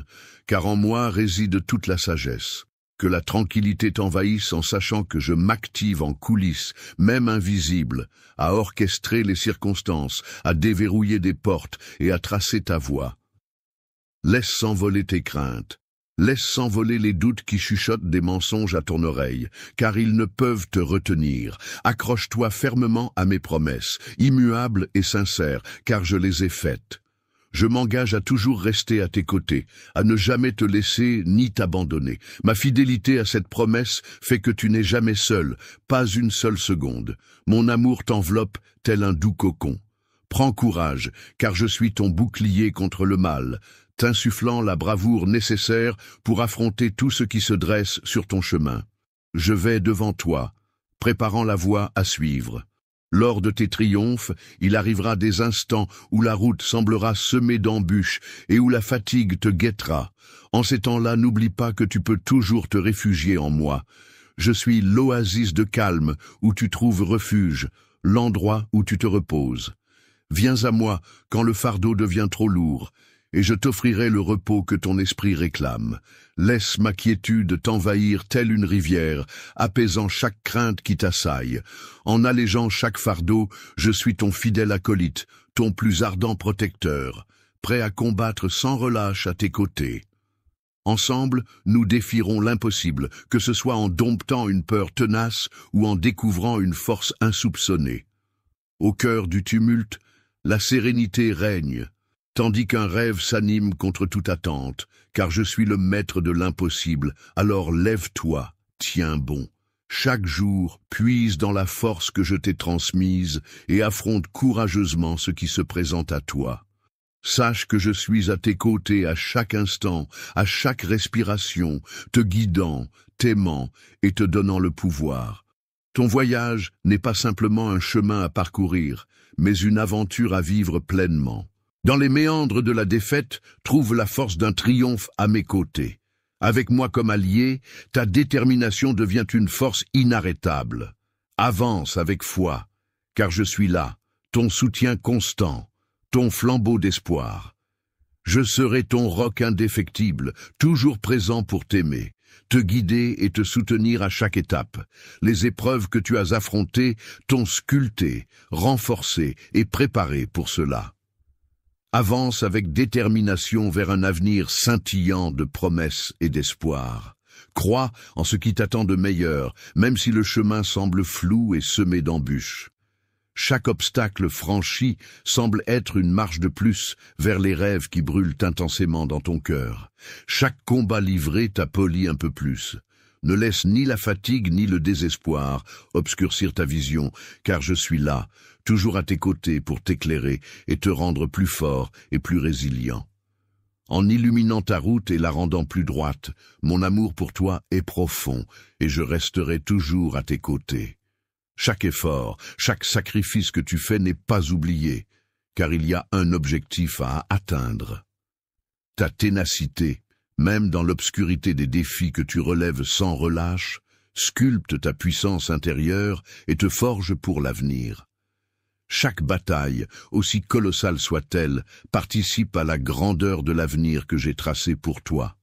car en moi réside toute la sagesse. Que la tranquillité t'envahisse en sachant que je m'active en coulisses, même invisible, à orchestrer les circonstances, à déverrouiller des portes et à tracer ta voie. Laisse s'envoler tes craintes. Laisse s'envoler les doutes qui chuchotent des mensonges à ton oreille, car ils ne peuvent te retenir. Accroche-toi fermement à mes promesses, immuables et sincères, car je les ai faites. Je m'engage à toujours rester à tes côtés, à ne jamais te laisser ni t'abandonner. Ma fidélité à cette promesse fait que tu n'es jamais seul, pas une seule seconde. Mon amour t'enveloppe tel un doux cocon. Prends courage, car je suis ton bouclier contre le mal, t'insufflant la bravoure nécessaire pour affronter tout ce qui se dresse sur ton chemin. Je vais devant toi, préparant la voie à suivre. Lors de tes triomphes, il arrivera des instants où la route semblera semée d'embûches et où la fatigue te guettera. En ces temps-là, n'oublie pas que tu peux toujours te réfugier en moi. Je suis l'oasis de calme où tu trouves refuge, l'endroit où tu te reposes. Viens à moi quand le fardeau devient trop lourd, et je t'offrirai le repos que ton esprit réclame. Laisse ma quiétude t'envahir telle une rivière, apaisant chaque crainte qui t'assaille. En allégeant chaque fardeau, je suis ton fidèle acolyte, ton plus ardent protecteur, prêt à combattre sans relâche à tes côtés. Ensemble, nous défierons l'impossible, que ce soit en domptant une peur tenace ou en découvrant une force insoupçonnée. Au cœur du tumulte, la sérénité règne, tandis qu'un rêve s'anime contre toute attente, car je suis le maître de l'impossible, alors lève-toi, tiens bon. Chaque jour, puise dans la force que je t'ai transmise et affronte courageusement ce qui se présente à toi. Sache que je suis à tes côtés à chaque instant, à chaque respiration, te guidant, t'aimant et te donnant le pouvoir. Ton voyage n'est pas simplement un chemin à parcourir, mais une aventure à vivre pleinement. Dans les méandres de la défaite, trouve la force d'un triomphe à mes côtés. Avec moi comme allié, ta détermination devient une force inarrêtable. Avance avec foi, car je suis là, ton soutien constant, ton flambeau d'espoir. Je serai ton roc indéfectible, toujours présent pour t'aimer, te guider et te soutenir à chaque étape. Les épreuves que tu as affrontées t'ont sculpté, renforcé et préparé pour cela. Avance avec détermination vers un avenir scintillant de promesses et d'espoir. Crois en ce qui t'attend de meilleur, même si le chemin semble flou et semé d'embûches. Chaque obstacle franchi semble être une marche de plus vers les rêves qui brûlent intensément dans ton cœur. Chaque combat livré t'a poli un peu plus. Ne laisse ni la fatigue ni le désespoir obscurcir ta vision, car je suis là, toujours à tes côtés pour t'éclairer et te rendre plus fort et plus résilient. En illuminant ta route et la rendant plus droite, mon amour pour toi est profond et je resterai toujours à tes côtés. Chaque effort, chaque sacrifice que tu fais n'est pas oublié, car il y a un objectif à atteindre. Ta ténacité, même dans l'obscurité des défis que tu relèves sans relâche, sculpte ta puissance intérieure et te forge pour l'avenir. Chaque bataille, aussi colossale soit-elle, participe à la grandeur de l'avenir que j'ai tracé pour toi.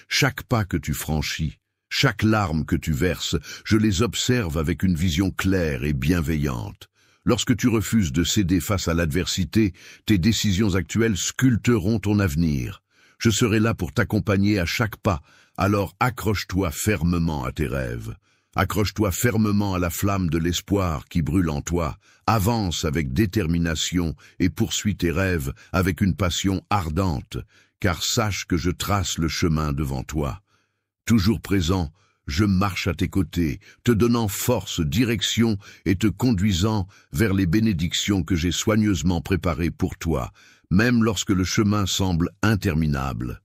Chaque pas que tu franchis, chaque larme que tu verses, je les observe avec une vision claire et bienveillante. Lorsque tu refuses de céder face à l'adversité, tes décisions actuelles sculpteront ton avenir. Je serai là pour t'accompagner à chaque pas, alors accroche-toi fermement à tes rêves. Accroche-toi fermement à la flamme de l'espoir qui brûle en toi. Avance avec détermination et poursuis tes rêves avec une passion ardente, car sache que je trace le chemin devant toi. Toujours présent, je marche à tes côtés, te donnant force, direction et te conduisant vers les bénédictions que j'ai soigneusement préparées pour toi, même lorsque le chemin semble interminable.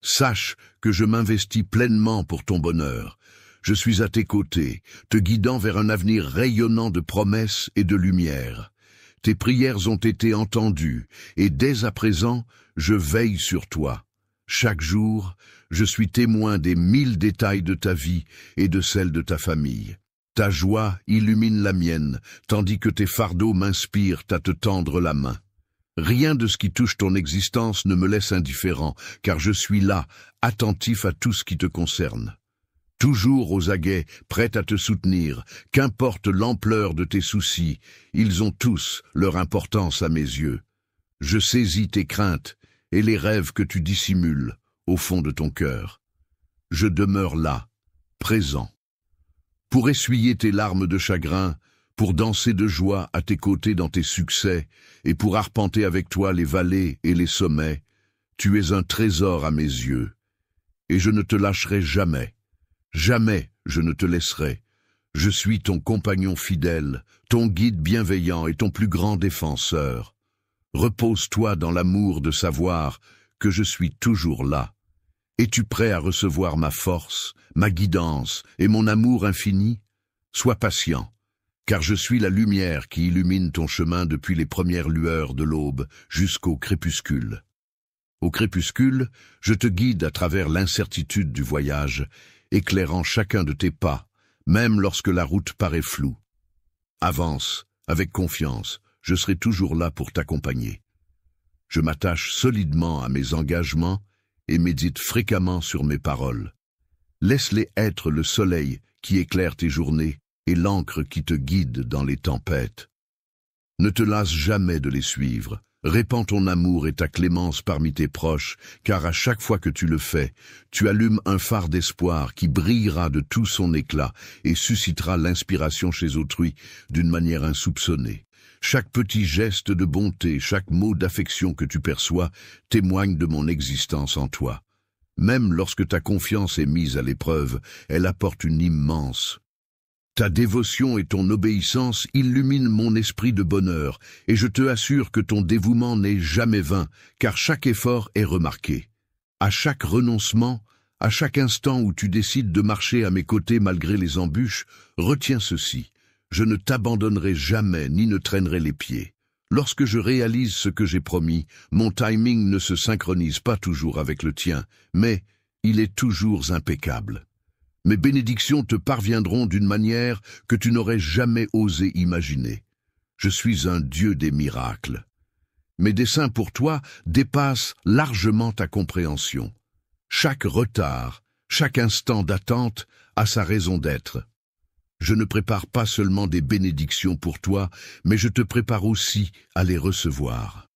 Sache que je m'investis pleinement pour ton bonheur. Je suis à tes côtés, te guidant vers un avenir rayonnant de promesses et de lumière. Tes prières ont été entendues, et dès à présent, je veille sur toi. Chaque jour, je suis témoin des 1000 détails de ta vie et de celle de ta famille. Ta joie illumine la mienne, tandis que tes fardeaux m'inspirent à te tendre la main. Rien de ce qui touche ton existence ne me laisse indifférent, car je suis là, attentif à tout ce qui te concerne. Toujours aux aguets, prêt à te soutenir, qu'importe l'ampleur de tes soucis, ils ont tous leur importance à mes yeux. Je saisis tes craintes et les rêves que tu dissimules au fond de ton cœur. Je demeure là, présent, pour essuyer tes larmes de chagrin, pour danser de joie à tes côtés dans tes succès, et pour arpenter avec toi les vallées et les sommets. Tu es un trésor à mes yeux, et je ne te lâcherai jamais. Jamais je ne te laisserai. Je suis ton compagnon fidèle, ton guide bienveillant et ton plus grand défenseur. Repose-toi dans l'amour de savoir que je suis toujours là. Es-tu prêt à recevoir ma force, ma guidance et mon amour infini? Sois patient, car je suis la lumière qui illumine ton chemin depuis les premières lueurs de l'aube jusqu'au crépuscule. Au crépuscule, je te guide à travers l'incertitude du voyage, éclairant chacun de tes pas, même lorsque la route paraît floue. Avance, avec confiance, je serai toujours là pour t'accompagner. Je m'attache solidement à mes engagements et médite fréquemment sur mes paroles. Laisse-les être le soleil qui éclaire tes journées et l'encre qui te guide dans les tempêtes. Ne te lasse jamais de les suivre. Répands ton amour et ta clémence parmi tes proches, car à chaque fois que tu le fais, tu allumes un phare d'espoir qui brillera de tout son éclat et suscitera l'inspiration chez autrui d'une manière insoupçonnée. Chaque petit geste de bonté, chaque mot d'affection que tu perçois témoigne de mon existence en toi. Même lorsque ta confiance est mise à l'épreuve, elle apporte une immense. Ta dévotion et ton obéissance illuminent mon esprit de bonheur, et je te assure que ton dévouement n'est jamais vain, car chaque effort est remarqué. À chaque renoncement, à chaque instant où tu décides de marcher à mes côtés malgré les embûches, retiens ceci. Je ne t'abandonnerai jamais ni ne traînerai les pieds. Lorsque je réalise ce que j'ai promis, mon timing ne se synchronise pas toujours avec le tien, mais il est toujours impeccable. Mes bénédictions te parviendront d'une manière que tu n'aurais jamais osé imaginer. Je suis un Dieu des miracles. Mes desseins pour toi dépassent largement ta compréhension. Chaque retard, chaque instant d'attente a sa raison d'être. Je ne prépare pas seulement des bénédictions pour toi, mais je te prépare aussi à les recevoir.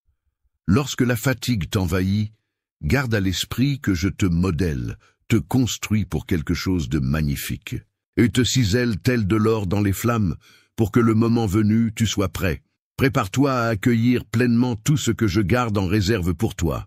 Lorsque la fatigue t'envahit, garde à l'esprit que je te modèle, te construis pour quelque chose de magnifique, et te cisèle tel de l'or dans les flammes, pour que le moment venu, tu sois prêt. Prépare-toi à accueillir pleinement tout ce que je garde en réserve pour toi.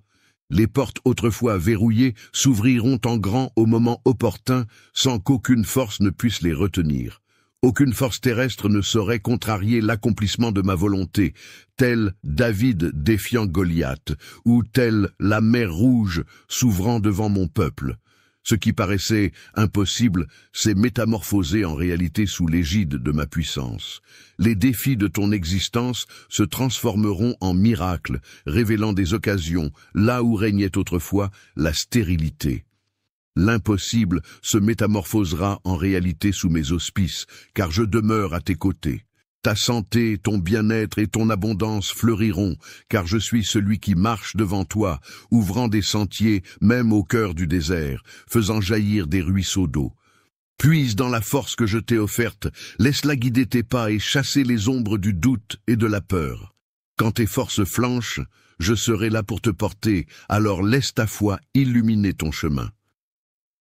Les portes autrefois verrouillées s'ouvriront en grand au moment opportun, sans qu'aucune force ne puisse les retenir. Aucune force terrestre ne saurait contrarier l'accomplissement de ma volonté, tel David défiant Goliath, ou tel la mer Rouge s'ouvrant devant mon peuple. Ce qui paraissait impossible s'est métamorphosé en réalité sous l'égide de ma puissance. Les défis de ton existence se transformeront en miracles, révélant des occasions là où régnait autrefois la stérilité. L'impossible se métamorphosera en réalité sous mes auspices, car je demeure à tes côtés. Ta santé, ton bien-être et ton abondance fleuriront, car je suis celui qui marche devant toi, ouvrant des sentiers, même au cœur du désert, faisant jaillir des ruisseaux d'eau. Puise dans la force que je t'ai offerte, laisse-la guider tes pas et chasser les ombres du doute et de la peur. Quand tes forces flanchent, je serai là pour te porter, alors laisse ta foi illuminer ton chemin.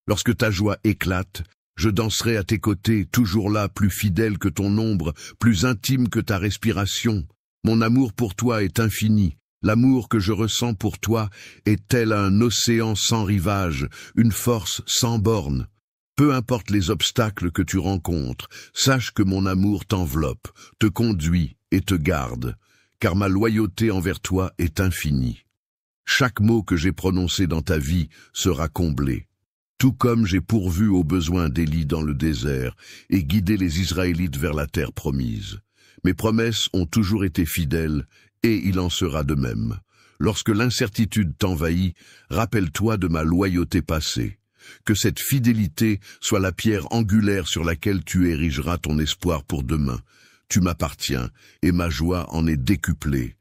Lorsque ta joie éclate, je danserai à tes côtés, toujours là, plus fidèle que ton ombre, plus intime que ta respiration. Mon amour pour toi est infini. L'amour que je ressens pour toi est tel un océan sans rivage, une force sans borne. Peu importe les obstacles que tu rencontres, sache que mon amour t'enveloppe, te conduit et te garde, car ma loyauté envers toi est infinie. Chaque mot que j'ai prononcé dans ta vie sera comblé. Tout comme j'ai pourvu aux besoins d'Élie dans le désert et guidé les Israélites vers la terre promise. Mes promesses ont toujours été fidèles et il en sera de même. Lorsque l'incertitude t'envahit, rappelle-toi de ma loyauté passée. Que cette fidélité soit la pierre angulaire sur laquelle tu érigeras ton espoir pour demain. Tu m'appartiens et ma joie en est décuplée.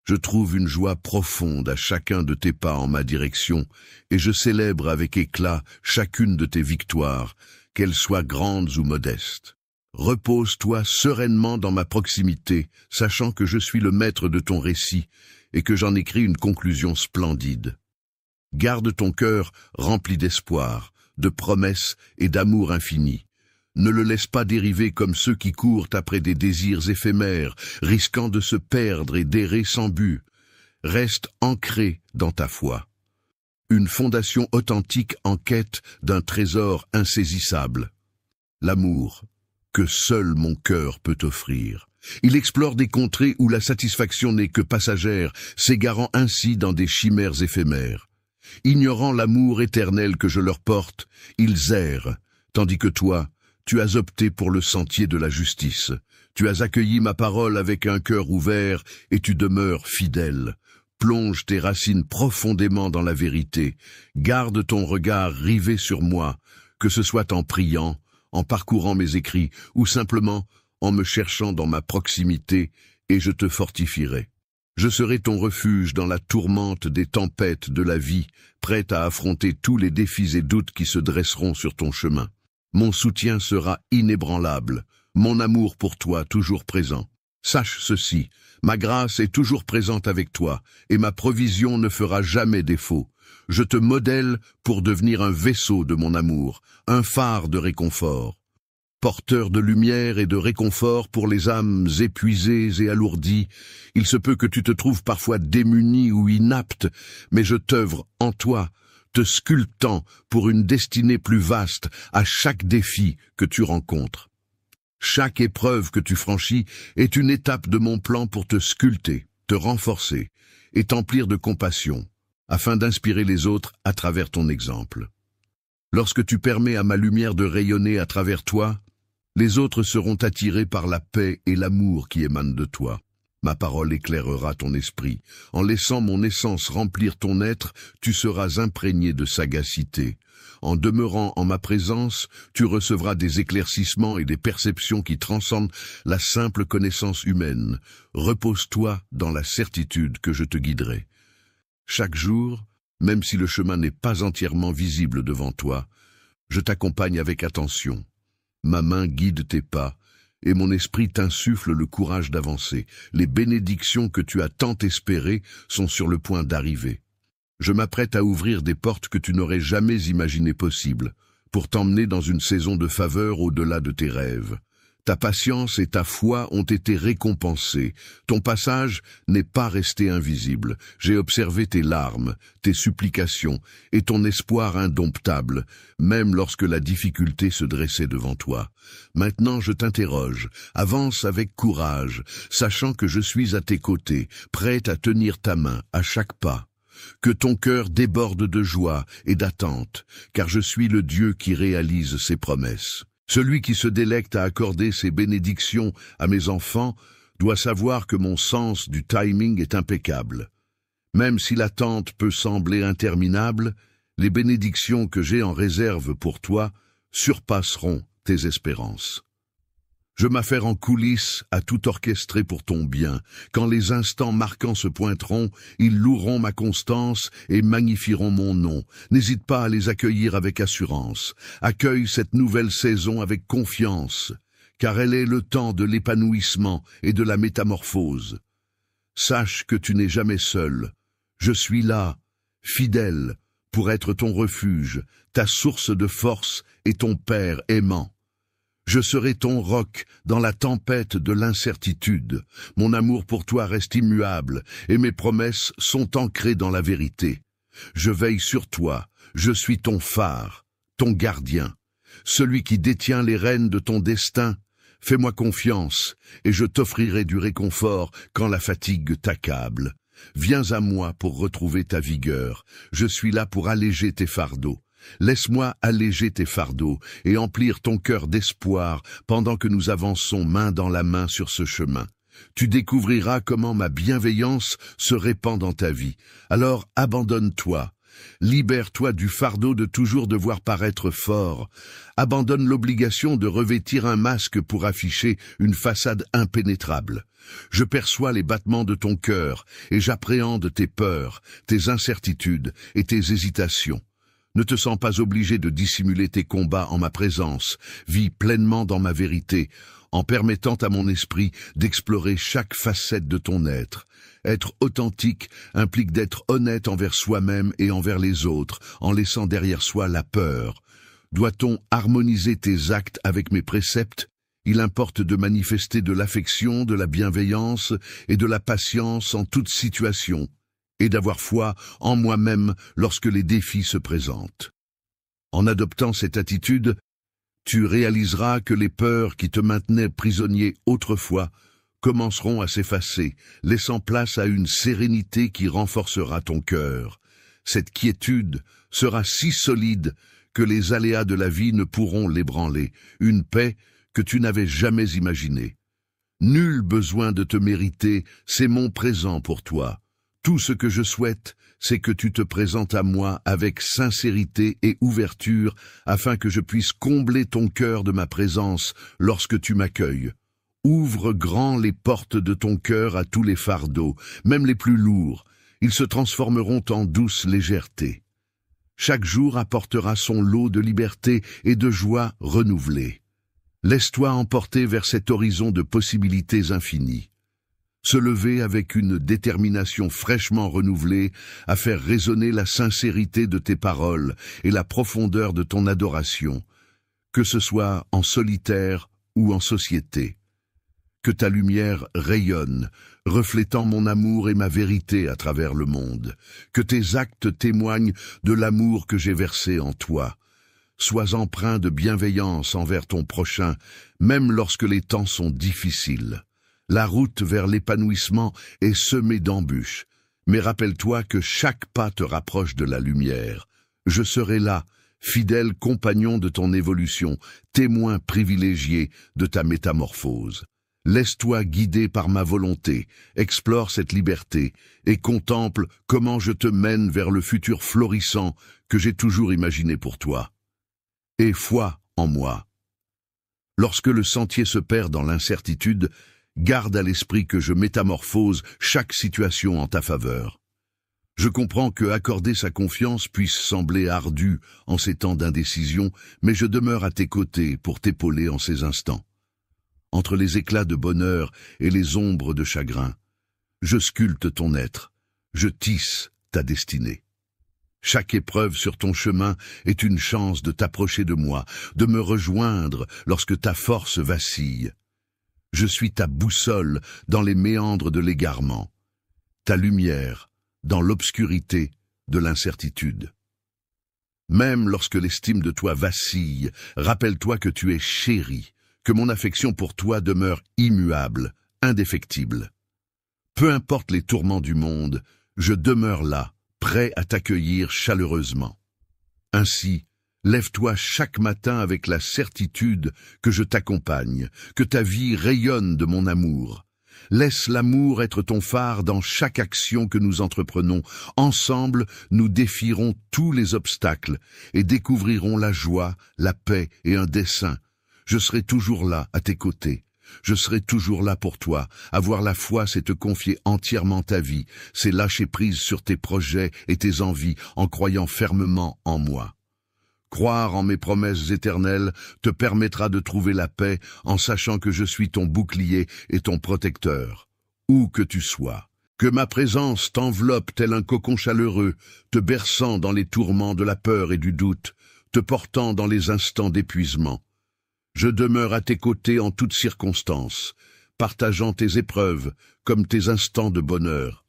Je trouve une joie profonde à chacun de tes pas en ma direction, et je célèbre avec éclat chacune de tes victoires, qu'elles soient grandes ou modestes. Repose-toi sereinement dans ma proximité, sachant que je suis le maître de ton récit, et que j'en écris une conclusion splendide. Garde ton cœur rempli d'espoir, de promesses et d'amour infini. Ne le laisse pas dériver comme ceux qui courent après des désirs éphémères, risquant de se perdre et d'errer sans but. Reste ancré dans ta foi. Une fondation authentique en quête d'un trésor insaisissable. L'amour, que seul mon cœur peut offrir. Il explore des contrées où la satisfaction n'est que passagère, s'égarant ainsi dans des chimères éphémères. Ignorant l'amour éternel que je leur porte, ils errent, tandis que toi, tu as opté pour le sentier de la justice. Tu as accueilli ma parole avec un cœur ouvert et tu demeures fidèle. Plonge tes racines profondément dans la vérité. Garde ton regard rivé sur moi, que ce soit en priant, en parcourant mes écrits ou simplement en me cherchant dans ma proximité, et je te fortifierai. Je serai ton refuge dans la tourmente des tempêtes de la vie, prête à affronter tous les défis et doutes qui se dresseront sur ton chemin. Mon soutien sera inébranlable, mon amour pour toi toujours présent. Sache ceci, ma grâce est toujours présente avec toi, et ma provision ne fera jamais défaut. Je te modèle pour devenir un vaisseau de mon amour, un phare de réconfort. Porteur de lumière et de réconfort pour les âmes épuisées et alourdies, il se peut que tu te trouves parfois démuni ou inapte, mais je t'œuvre en toi, te sculptant pour une destinée plus vaste à chaque défi que tu rencontres. Chaque épreuve que tu franchis est une étape de mon plan pour te sculpter, te renforcer et t'emplir de compassion, afin d'inspirer les autres à travers ton exemple. Lorsque tu permets à ma lumière de rayonner à travers toi, les autres seront attirés par la paix et l'amour qui émanent de toi. Ma parole éclairera ton esprit. En laissant mon essence remplir ton être, tu seras imprégné de sagacité. En demeurant en ma présence, tu recevras des éclaircissements et des perceptions qui transcendent la simple connaissance humaine. Repose-toi dans la certitude que je te guiderai. Chaque jour, même si le chemin n'est pas entièrement visible devant toi, je t'accompagne avec attention. Ma main guide tes pas, et mon esprit t'insuffle le courage d'avancer. Les bénédictions que tu as tant espérées sont sur le point d'arriver. Je m'apprête à ouvrir des portes que tu n'aurais jamais imaginées possibles, pour t'emmener dans une saison de faveur au-delà de tes rêves. Ta patience et ta foi ont été récompensées. Ton passage n'est pas resté invisible. J'ai observé tes larmes, tes supplications et ton espoir indomptable, même lorsque la difficulté se dressait devant toi. Maintenant je t'interroge. Avance avec courage, sachant que je suis à tes côtés, prêt à tenir ta main à chaque pas. Que ton cœur déborde de joie et d'attente, car je suis le Dieu qui réalise ses promesses. Celui qui se délecte à accorder ses bénédictions à mes enfants doit savoir que mon sens du timing est impeccable. Même si l'attente peut sembler interminable, les bénédictions que j'ai en réserve pour toi surpasseront tes espérances. Je m'affaire en coulisses à tout orchestrer pour ton bien. Quand les instants marquants se pointeront, ils loueront ma constance et magnifieront mon nom. N'hésite pas à les accueillir avec assurance. Accueille cette nouvelle saison avec confiance, car elle est le temps de l'épanouissement et de la métamorphose. Sache que tu n'es jamais seul. Je suis là, fidèle, pour être ton refuge, ta source de force et ton père aimant. Je serai ton roc dans la tempête de l'incertitude. Mon amour pour toi reste immuable, et mes promesses sont ancrées dans la vérité. Je veille sur toi, je suis ton phare, ton gardien, celui qui détient les rênes de ton destin. Fais-moi confiance, et je t'offrirai du réconfort quand la fatigue t'accable. Viens à moi pour retrouver ta vigueur. Je suis là pour alléger tes fardeaux. Laisse-moi alléger tes fardeaux et emplir ton cœur d'espoir pendant que nous avançons main dans la main sur ce chemin. Tu découvriras comment ma bienveillance se répand dans ta vie. Alors abandonne-toi. Libère-toi du fardeau de toujours devoir paraître fort. Abandonne l'obligation de revêtir un masque pour afficher une façade impénétrable. Je perçois les battements de ton cœur et j'appréhende tes peurs, tes incertitudes et tes hésitations. Ne te sens pas obligé de dissimuler tes combats en ma présence. Vis pleinement dans ma vérité, en permettant à mon esprit d'explorer chaque facette de ton être. Être authentique implique d'être honnête envers soi-même et envers les autres, en laissant derrière soi la peur. Doit-on harmoniser tes actes avec mes préceptes? Il importe de manifester de l'affection, de la bienveillance et de la patience en toute situation, et d'avoir foi en moi-même lorsque les défis se présentent. En adoptant cette attitude, tu réaliseras que les peurs qui te maintenaient prisonnier autrefois commenceront à s'effacer, laissant place à une sérénité qui renforcera ton cœur. Cette quiétude sera si solide que les aléas de la vie ne pourront l'ébranler, une paix que tu n'avais jamais imaginée. Nul besoin de te mériter, c'est mon présent pour toi. Tout ce que je souhaite, c'est que tu te présentes à moi avec sincérité et ouverture afin que je puisse combler ton cœur de ma présence lorsque tu m'accueilles. Ouvre grand les portes de ton cœur à tous les fardeaux, même les plus lourds. Ils se transformeront en douce légèreté. Chaque jour apportera son lot de liberté et de joie renouvelée. Laisse-toi emporter vers cet horizon de possibilités infinies. Se lever avec une détermination fraîchement renouvelée à faire résonner la sincérité de tes paroles et la profondeur de ton adoration, que ce soit en solitaire ou en société. Que ta lumière rayonne, reflétant mon amour et ma vérité à travers le monde. Que tes actes témoignent de l'amour que j'ai versé en toi. Sois empreint de bienveillance envers ton prochain, même lorsque les temps sont difficiles. La route vers l'épanouissement est semée d'embûches, mais rappelle-toi que chaque pas te rapproche de la lumière. Je serai là, fidèle compagnon de ton évolution, témoin privilégié de ta métamorphose. Laisse-toi guider par ma volonté, explore cette liberté et contemple comment je te mène vers le futur florissant que j'ai toujours imaginé pour toi. Aie foi en moi. Lorsque le sentier se perd dans l'incertitude, garde à l'esprit que je métamorphose chaque situation en ta faveur. Je comprends que accorder sa confiance puisse sembler ardu en ces temps d'indécision, mais je demeure à tes côtés pour t'épauler en ces instants. Entre les éclats de bonheur et les ombres de chagrin, je sculpte ton être, je tisse ta destinée. Chaque épreuve sur ton chemin est une chance de t'approcher de moi, de me rejoindre lorsque ta force vacille. Je suis ta boussole dans les méandres de l'égarement, ta lumière dans l'obscurité de l'incertitude. Même lorsque l'estime de toi vacille, rappelle-toi que tu es chéri, que mon affection pour toi demeure immuable, indéfectible. Peu importe les tourments du monde, je demeure là, prêt à t'accueillir chaleureusement. Ainsi, lève-toi chaque matin avec la certitude que je t'accompagne, que ta vie rayonne de mon amour. Laisse l'amour être ton phare dans chaque action que nous entreprenons. Ensemble, nous défierons tous les obstacles et découvrirons la joie, la paix et un dessein. Je serai toujours là, à tes côtés. Je serai toujours là pour toi. Avoir la foi, c'est te confier entièrement ta vie. C'est lâcher prise sur tes projets et tes envies en croyant fermement en moi. Croire en mes promesses éternelles te permettra de trouver la paix en sachant que je suis ton bouclier et ton protecteur, où que tu sois. Que ma présence t'enveloppe tel un cocon chaleureux, te berçant dans les tourments de la peur et du doute, te portant dans les instants d'épuisement. Je demeure à tes côtés en toutes circonstances, partageant tes épreuves comme tes instants de bonheur.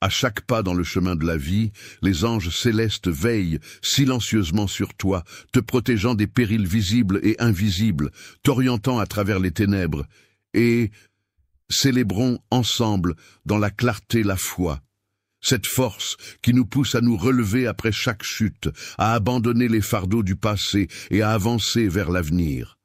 À chaque pas dans le chemin de la vie, les anges célestes veillent silencieusement sur toi, te protégeant des périls visibles et invisibles, t'orientant à travers les ténèbres, et célébrons ensemble dans la clarté la foi, cette force qui nous pousse à nous relever après chaque chute, à abandonner les fardeaux du passé et à avancer vers l'avenir.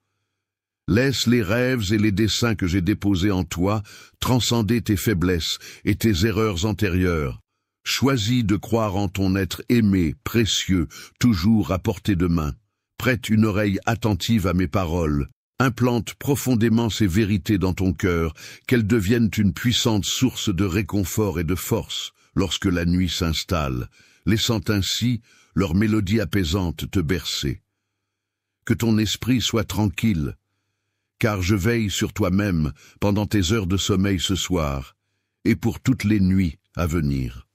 Laisse les rêves et les desseins que j'ai déposés en toi transcender tes faiblesses et tes erreurs antérieures. Choisis de croire en ton être aimé, précieux, toujours à portée de main. Prête une oreille attentive à mes paroles. Implante profondément ces vérités dans ton cœur, qu'elles deviennent une puissante source de réconfort et de force lorsque la nuit s'installe, laissant ainsi leur mélodie apaisante te bercer. Que ton esprit soit tranquille, car je veille sur toi-même pendant tes heures de sommeil ce soir, et pour toutes les nuits à venir.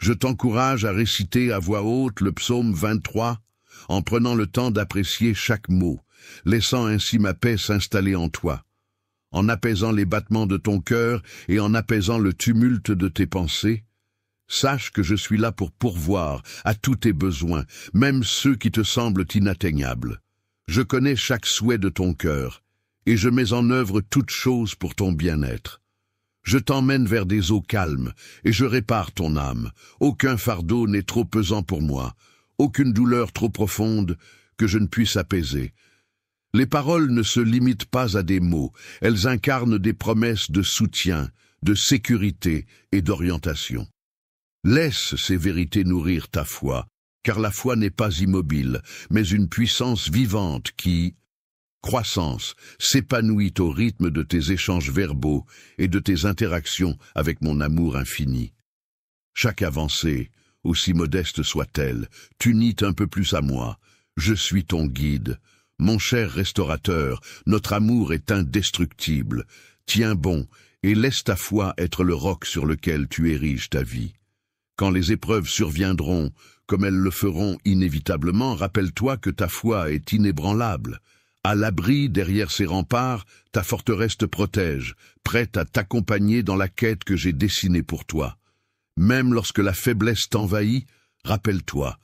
Je t'encourage à réciter à voix haute le psaume 23, en prenant le temps d'apprécier chaque mot, laissant ainsi ma paix s'installer en toi, en apaisant les battements de ton cœur et en apaisant le tumulte de tes pensées. Sache que je suis là pour pourvoir à tous tes besoins, même ceux qui te semblent inatteignables. Je connais chaque souhait de ton cœur, et je mets en œuvre toutes choses pour ton bien-être. Je t'emmène vers des eaux calmes, et je répare ton âme. Aucun fardeau n'est trop pesant pour moi, aucune douleur trop profonde que je ne puisse apaiser. Les paroles ne se limitent pas à des mots, elles incarnent des promesses de soutien, de sécurité et d'orientation. Laisse ces vérités nourrir ta foi, car la foi n'est pas immobile, mais une puissance vivante qui, croissance, s'épanouit au rythme de tes échanges verbaux et de tes interactions avec mon amour infini. Chaque avancée, aussi modeste soit-elle, t'unit un peu plus à moi. Je suis ton guide. Mon cher restaurateur, notre amour est indestructible. Tiens bon et laisse ta foi être le roc sur lequel tu ériges ta vie. Quand les épreuves surviendront, comme elles le feront inévitablement, rappelle-toi que ta foi est inébranlable. À l'abri derrière ses remparts, ta forteresse te protège, prête à t'accompagner dans la quête que j'ai dessinée pour toi. Même lorsque la faiblesse t'envahit, rappelle-toi,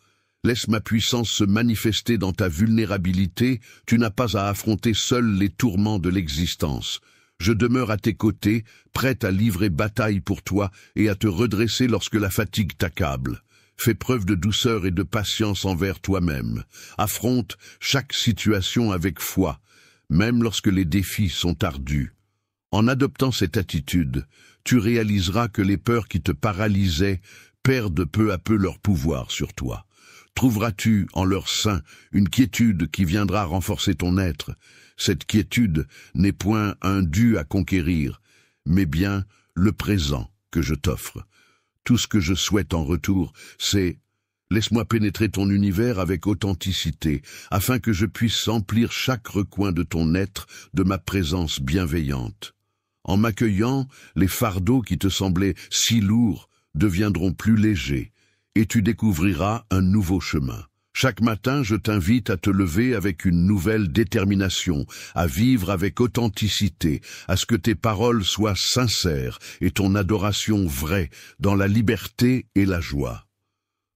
laisse ma puissance se manifester dans ta vulnérabilité, tu n'as pas à affronter seul les tourments de l'existence. Je demeure à tes côtés, prête à livrer bataille pour toi et à te redresser lorsque la fatigue t'accable. Fais preuve de douceur et de patience envers toi-même. Affronte chaque situation avec foi, même lorsque les défis sont ardus. En adoptant cette attitude, tu réaliseras que les peurs qui te paralysaient perdent peu à peu leur pouvoir sur toi. Trouveras-tu en leur sein une quiétude qui viendra renforcer ton être. Cette quiétude n'est point un dû à conquérir, mais bien le présent que je t'offre. Tout ce que je souhaite en retour, c'est « Laisse-moi pénétrer ton univers avec authenticité, afin que je puisse emplir chaque recoin de ton être de ma présence bienveillante. En m'accueillant, les fardeaux qui te semblaient si lourds deviendront plus légers, et tu découvriras un nouveau chemin. Chaque matin, je t'invite à te lever avec une nouvelle détermination, à vivre avec authenticité, à ce que tes paroles soient sincères et ton adoration vraie, dans la liberté et la joie.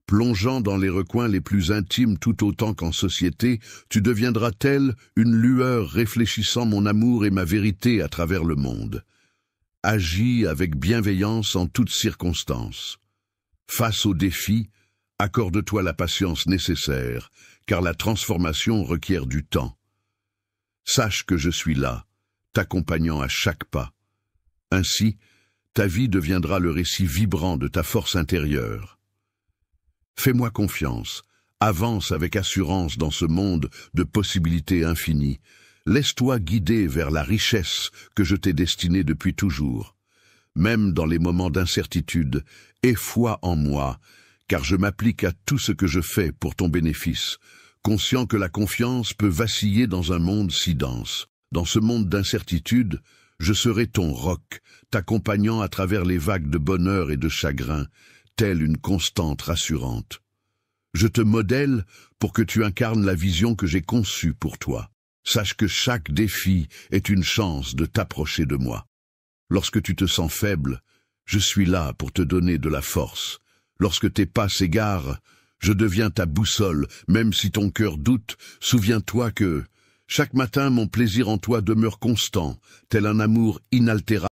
Plongeant dans les recoins les plus intimes tout autant qu'en société, tu deviendras telle une lueur réfléchissant mon amour et ma vérité à travers le monde. Agis avec bienveillance en toutes circonstances. Face aux défis, accorde-toi la patience nécessaire, car la transformation requiert du temps. Sache que je suis là, t'accompagnant à chaque pas. Ainsi, ta vie deviendra le récit vibrant de ta force intérieure. Fais-moi confiance, avance avec assurance dans ce monde de possibilités infinies. Laisse-toi guider vers la richesse que je t'ai destinée depuis toujours. Même dans les moments d'incertitude, aie foi en moi, car je m'applique à tout ce que je fais pour ton bénéfice, conscient que la confiance peut vaciller dans un monde si dense. Dans ce monde d'incertitude, je serai ton roc, t'accompagnant à travers les vagues de bonheur et de chagrin, telle une constante rassurante. Je te modèle pour que tu incarnes la vision que j'ai conçue pour toi. Sache que chaque défi est une chance de t'approcher de moi. Lorsque tu te sens faible, je suis là pour te donner de la force. Lorsque tes pas s'égarent, je deviens ta boussole. Même si ton cœur doute, souviens-toi que chaque matin mon plaisir en toi demeure constant, tel un amour inaltérable.